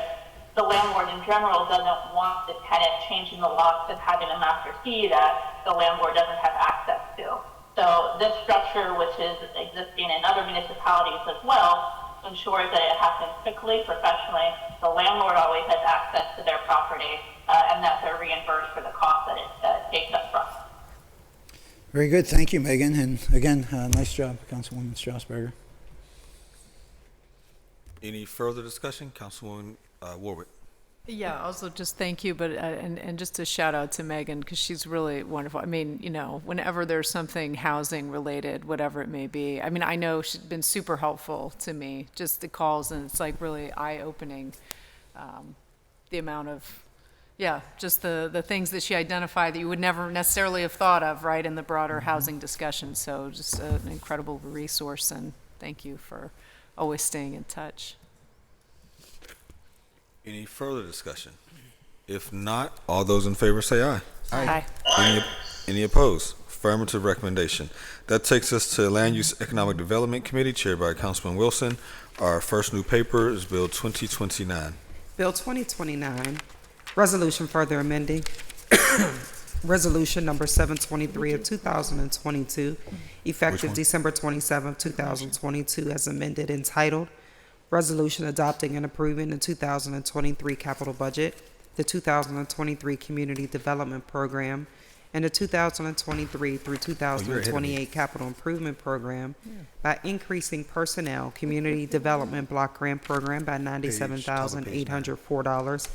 the landlord in general doesn't want the tenant changing the locks and having a master key that the landlord doesn't have access to. So this structure, which is existing in other municipalities as well, ensures that it happens quickly, professionally. The landlord always has access to their property, and that they're reimbursed for the cost that it takes up front. Very good. Thank you, Megan. And again, nice job, Councilwoman Strasburger. Any further discussion? Councilwoman Warwick. Yeah, also just thank you, but and just a shout out to Megan because she's really wonderful. I mean, you know, whenever there's something housing related, whatever it may be. I mean, I know she's been super helpful to me. Just the calls, and it's like really eye opening. The amount of, just the things that she identified that you would never necessarily have thought of, right, in the broader housing discussion. So just an incredible resource, and thank you for always staying in touch. Any further discussion? If not, all those in favor say aye. Aye. Any opposed? Affirmative recommendation. That takes us to Land Use Economic Development Committee, chaired by Councilman Wilson. Our first new paper is Bill 2029. Bill 2029, resolution further amending Resolution number 723 of 2022, effective December 27, 2022, as amended, entitled Resolution Adopting and Approving the 2023 Capital Budget, the 2023 Community Development Program, and the 2023 through 2028 Capital Improvement Program by increasing personnel Community Development Block Grant Program by $97,804,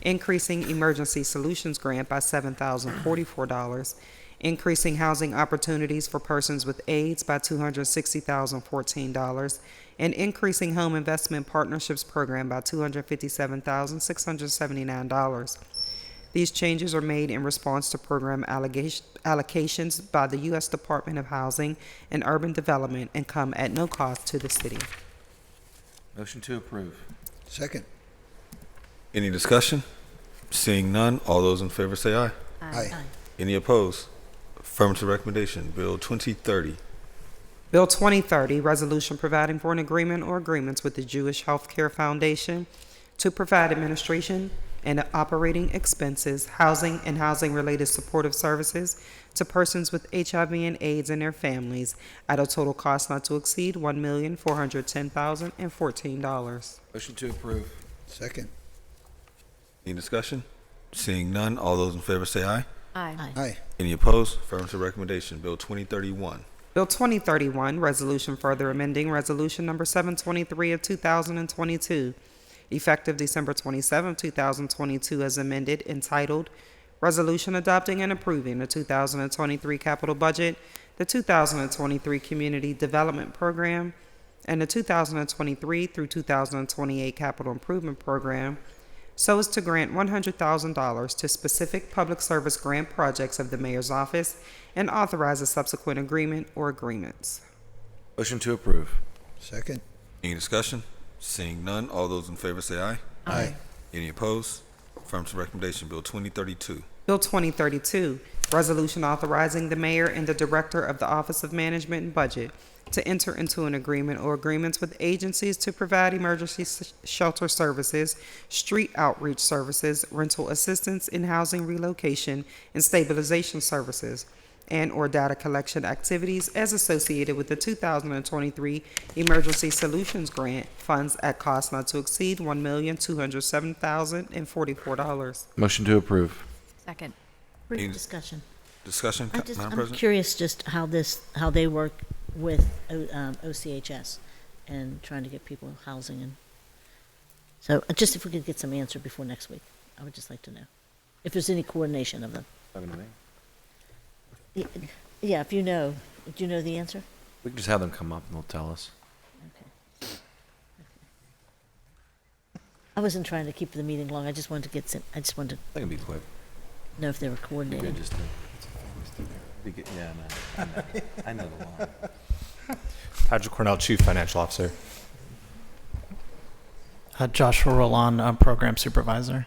increasing Emergency Solutions Grant by $7,044, increasing housing opportunities for persons with AIDS by $260,014, and increasing Home Investment Partnerships Program by $257,679. These changes are made in response to program allocations by the U.S. Department of Housing and Urban Development and come at no cost to the city. Motion to approve. Second. Any discussion? Seeing none, all those in favor say aye. Aye. Any opposed? Affirmative recommendation. Bill 2030. Bill 2030, resolution providing for an agreement or agreements with the Jewish Healthcare Foundation to provide administration and operating expenses, housing and housing-related supportive services to persons with HIV and AIDS and their families at a total cost not to exceed $1,410,014. Motion to approve. Second. Any discussion? Seeing none, all those in favor say aye. Aye. Aye. Any opposed? Affirmative recommendation. Bill 2031. Bill 2031, resolution further amending Resolution number 723 of 2022, effective December 27, 2022, as amended, entitled Resolution Adopting and Approving the 2023 Capital Budget, the 2023 Community Development Program, and the 2023 through 2028 Capital Improvement Program, so as to grant $100,000 to specific public service grant projects of the Mayor's Office and authorize a subsequent agreement or agreements. Motion to approve. Second. Any discussion? Seeing none, all those in favor say aye. Aye. Any opposed? Affirmative recommendation. Bill 2032. Bill 2032, resolution authorizing the mayor and the director of the Office of Management and Budget to enter into an agreement or agreements with agencies to provide emergency shelter services, street outreach services, rental assistance in housing relocation and stabilization services, and or data collection activities as associated with the 2023 Emergency Solutions Grant funds at cost not to exceed $1,207,044. Motion to approve. Second. Brief discussion. Discussion, Madam I'm President? curious just how they work with OCHS and trying to get people housing. And so just if we could get some answer before next week, I would just like to know if there's any coordination of them. Yeah, if you know. Do you know the answer? We can just have them come up and they'll tell us. Okay. I wasn't trying to keep the meeting long. I just wanted to get some, They can be quick. know if they were Be coordinating. good just to. Yeah, I know the law. Patrick Cornell, Chief Financial Officer. Joshua Roland, Program Supervisor.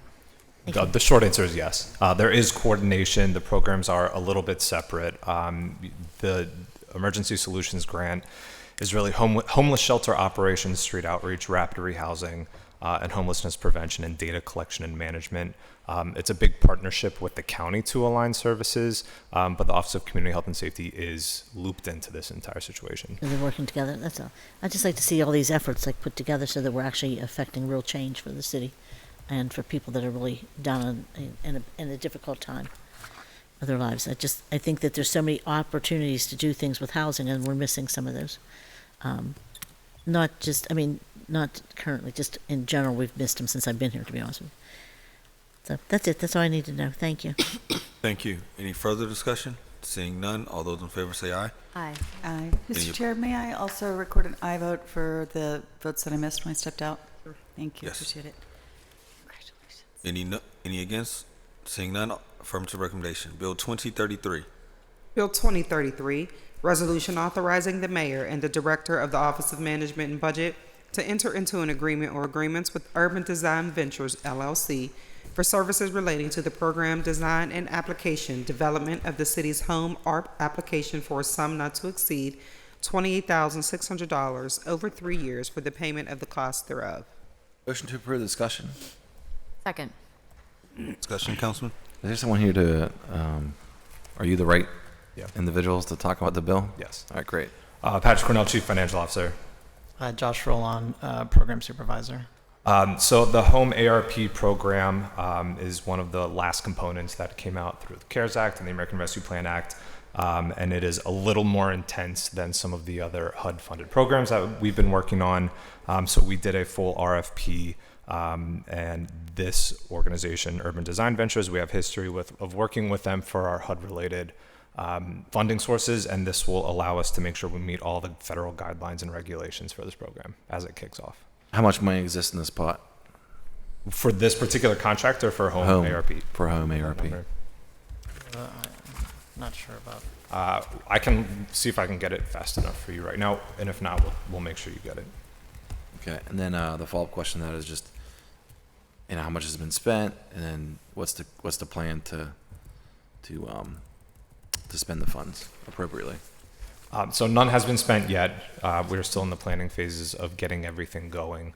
The short answer is yes. There is coordination. The programs are a little bit separate. The Emergency Solutions Grant is really homeless shelter operations, street outreach, rapid rehousing. and homelessness prevention and data collection and management. It's a big partnership with the county to align services, but the Office of Community Health and Safety is looped into this entire situation. And they're working together. That's all. I'd just like to see all these efforts like put together so that we're actually affecting real change for the city and for people that are really down in a difficult time of their lives. I think that there's so many opportunities to do things with housing, and we're missing some of those. Not currently, just in general, we've missed them since I've been here, to be honest with you. So that's it. That's all I need to know. Thank you. Thank you. Any further discussion? Seeing none, all those in favor say aye. Aye. Aye. Any- Mr. Chair, may I also record an aye vote for the votes that I missed when I stepped out? Thank you. Yes. Appreciate it. Any against? Seeing none, affirmative recommendation. Bill 2033. Bill 2033, resolution authorizing the mayor and the director of the Office of Management and Budget to enter into an agreement or agreements with Urban Design Ventures, LLC, for services relating to the program design and application development of the city's home art application for a sum not to exceed $28,600 over 3 years for the payment of the cost thereof. Motion to approve the discussion. Second. Discussion, Councilman? Is there someone here to, are you the right Yeah. individuals to talk about the bill? Yes. All right, great. Patrick Cornell, Chief Financial Officer. Josh Roland, Program Supervisor. So the Home ARP program is one of the last components that came out through the CARES Act and the American Rescue Plan Act, and it is a little more intense than some of the other HUD-funded programs that we've been working on. So we did a full RFP, and this organization, Urban Design Ventures, we have history of working with them for our HUD-related funding sources, and this will allow us to make sure we meet all the federal guidelines and regulations for this program as it kicks off. How much money exists in this pot? For this particular contract or for home ARP? For home ARP. Not sure about. I can see if I can get it fast enough for you right now, and if not, we'll make sure you get it. Okay, and then the follow-up question to that is just, how much has been spent, and then what's the plan to spend the funds appropriately? So none has been spent yet. We're still in the planning phases of getting everything going.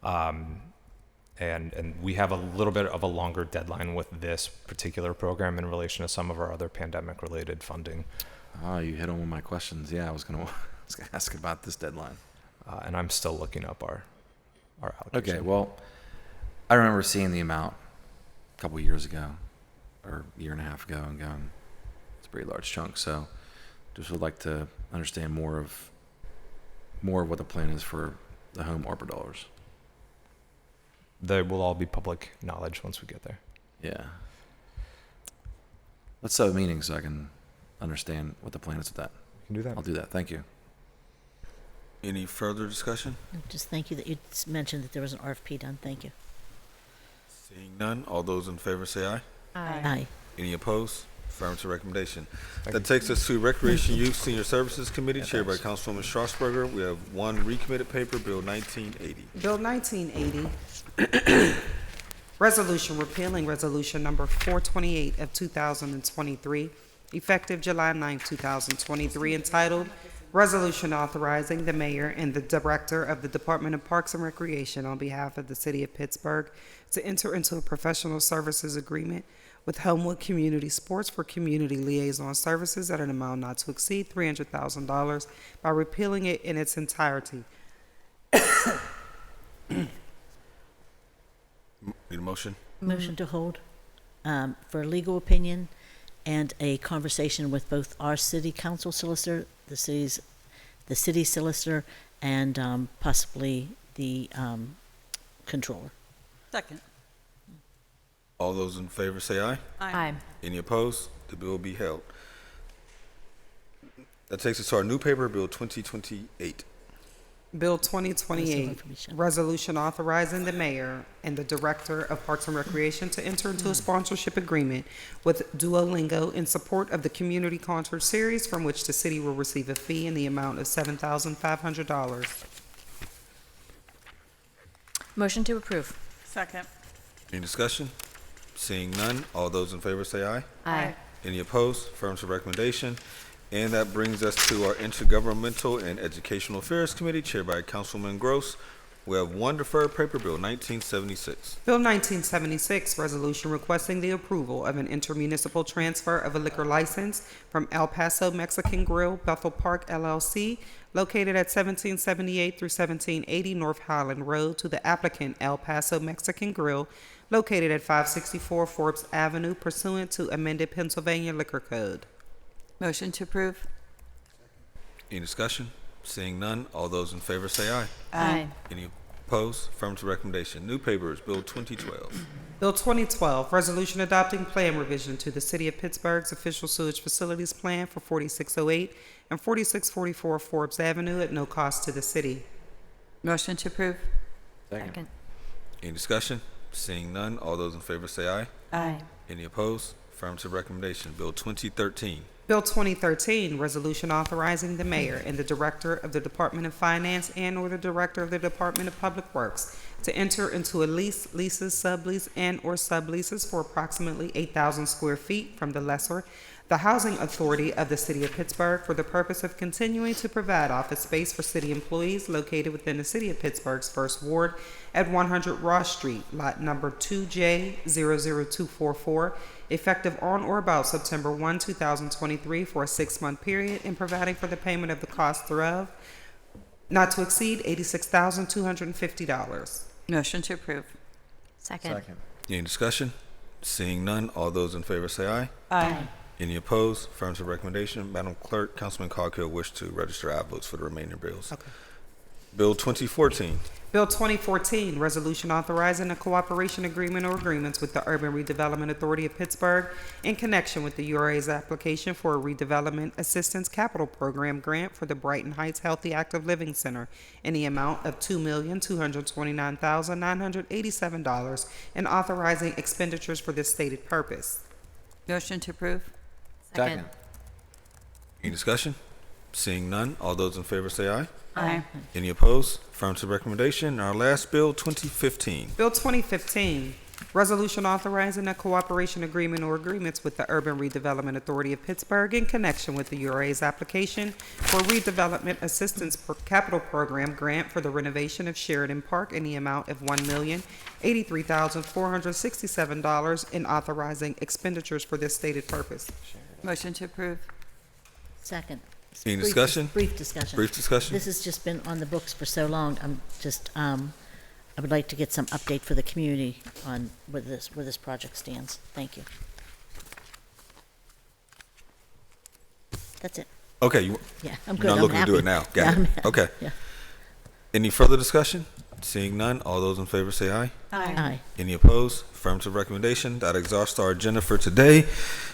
And we have a little bit of a longer deadline with this particular program in relation to some of our other pandemic-related funding. You hit on one of my questions. Yeah, I was gonna ask about this deadline. And I'm still looking up our allocation. Okay, well, I remember seeing the amount a couple years ago, or a year and a half ago, and going, it's a pretty large chunk. So, just would like to understand more of what the plan is for the home ARPA dollars. They will all be public knowledge once we get there. Yeah. Let's set a meeting so I can understand what the plan is with that. We can do that. I'll do that. Thank you. Any further discussion? Just thank you that you mentioned that there was an RFP done. Thank you. Seeing none, all those in favor say aye. Aye. Any opposed? Affirmative recommendation. That takes us to Recreation Youth Senior Services Committee, chaired by Councilwoman Strasburger. We have one recommitted paper, Bill 1980. Bill 1980, resolution repealing resolution number 428 of 2023, effective July 9, 2023, entitled Resolution Authorizing the Mayor and the Director of the Department of Parks and Recreation on behalf of the City of Pittsburgh to enter into a professional services agreement with Homewood Community Sports for community liaison services at an amount not to exceed $300,000 by repealing it in its entirety. Need a motion? Motion to hold for legal opinion and a conversation with both our city council solicitor, the city solicitor, and possibly the controller. Second. All those in favor say aye. Aye. Any opposed? The bill will be held. That takes us to our new paper, Bill 2028. Bill 2028, resolution authorizing the mayor and the director of Parks and Recreation to enter into a sponsorship agreement with Duolingo in support of the community concert series, from which the city will receive a fee in the amount of $7,500. Motion to approve. Second. Any discussion? Seeing none, all those in favor say aye. Aye. Any opposed? Affirmative recommendation. And that brings us to our Intergovernmental and Educational Affairs Committee, chaired by Councilman Gross. We have one deferred paper, Bill 1976. Bill 1976, resolution requesting the approval of an intermunicipal transfer of a liquor license from El Paso Mexican Grill, Bethel Park LLC, located at 1778 through 1780 North Highland Road, to the applicant El Paso Mexican Grill, located at 564 Forbes Avenue, pursuant to amended Pennsylvania Liquor Code. Motion to approve. Any discussion? Seeing none, all those in favor say aye. Aye. Any opposed? Affirmative recommendation. New papers, Bill 2012. Bill 2012, resolution adopting plan revision to the City of Pittsburgh's official sewage facilities plan for 4608 and 4644 Forbes Avenue at no cost to the city. Motion to approve. Second. Any discussion? Seeing none, all those in favor say aye. Aye. Any opposed? Affirmative recommendation. Bill 2013. Bill 2013, resolution authorizing the mayor and the director of the Department of Finance and/or the director of the Department of Public Works to enter into a lease, leases, sublease, and/or subleases for approximately 8,000 square feet from the lessor, the Housing Authority of the City of Pittsburgh, for the purpose of continuing to provide office space for city employees located within the City of Pittsburgh's First Ward at 100 Ross Street, lot number 2J00244, effective on or about September 1, 2023, for a 6-month period, and providing for the payment of the cost thereof, not to exceed $86,250. Motion to approve. Second. Any discussion? Seeing none, all those in favor say aye. Aye. Any opposed? Affirmative recommendation. Madam Clerk, Councilman Coghill wish to register aye votes for the remaining bills. Okay. Bill 2014. Bill 2014, resolution authorizing a cooperation agreement or agreements with the Urban Redevelopment Authority of Pittsburgh in connection with the URA's application for a redevelopment assistance capital program grant for the Brighton Heights Healthy Active Living Center in the amount of $2,229,987 and authorizing expenditures for this stated purpose. Motion to approve. Second. Any discussion? Seeing none, all those in favor say aye. Aye. Any opposed? Affirmative recommendation. Our last bill, 2015. Bill 2015, resolution authorizing a cooperation agreement or agreements with the Urban Redevelopment Authority of Pittsburgh in connection with the URA's application for redevelopment assistance capital program grant for the renovation of Sheridan Park in the amount of $1,083,467 and authorizing expenditures for this stated purpose. Motion to approve. Second. Any discussion? Brief discussion. Brief discussion. This has just been on the books for so long. I'm just, I would like to get some update for the community on where this project stands. Thank you. That's it. Okay. You, Yeah, I'm you're good. not I'm looking happy. to do it now. Got Yeah, it. I'm happy. Okay. Yeah. Any further discussion? Seeing none, all those in favor say aye. Aye. Any opposed? Affirmative recommendation. That exhausts our agenda for today.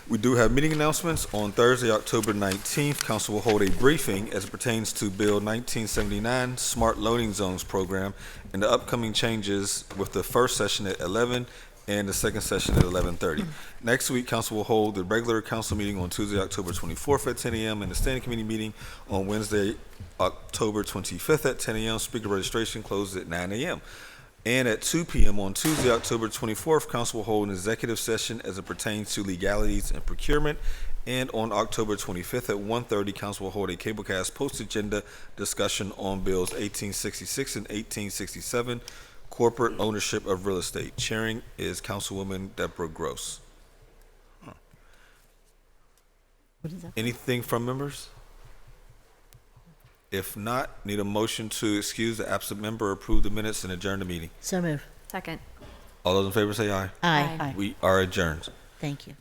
We do have meeting announcements. On Thursday, October 19th, Council will hold a briefing as it pertains to Bill 1979 Smart Loading Zones Program and the upcoming changes, with the first session at 11 and the second session at 11:30. Next week, Council will hold the regular council meeting on Tuesday, October 24th at 10 a.m. and the standing committee meeting on Wednesday, October 25th at 10 a.m. Speaker registration closes at 9 a.m. And at 2 p.m. on Tuesday, October 24th, Council will hold an executive session as it pertains to legalities and procurement. And on October 25th at 1:30, Council will hold a cablecast post-agenda discussion on Bills 1866 and 1867, corporate ownership of real estate. Chairing is Councilwoman Deborah Gross. What is that? Anything from members? If not, need a motion to excuse the absent member, approve the minutes, and adjourn the meeting. So move. Second. All those in favor say aye. Aye. We are adjourned. Thank you.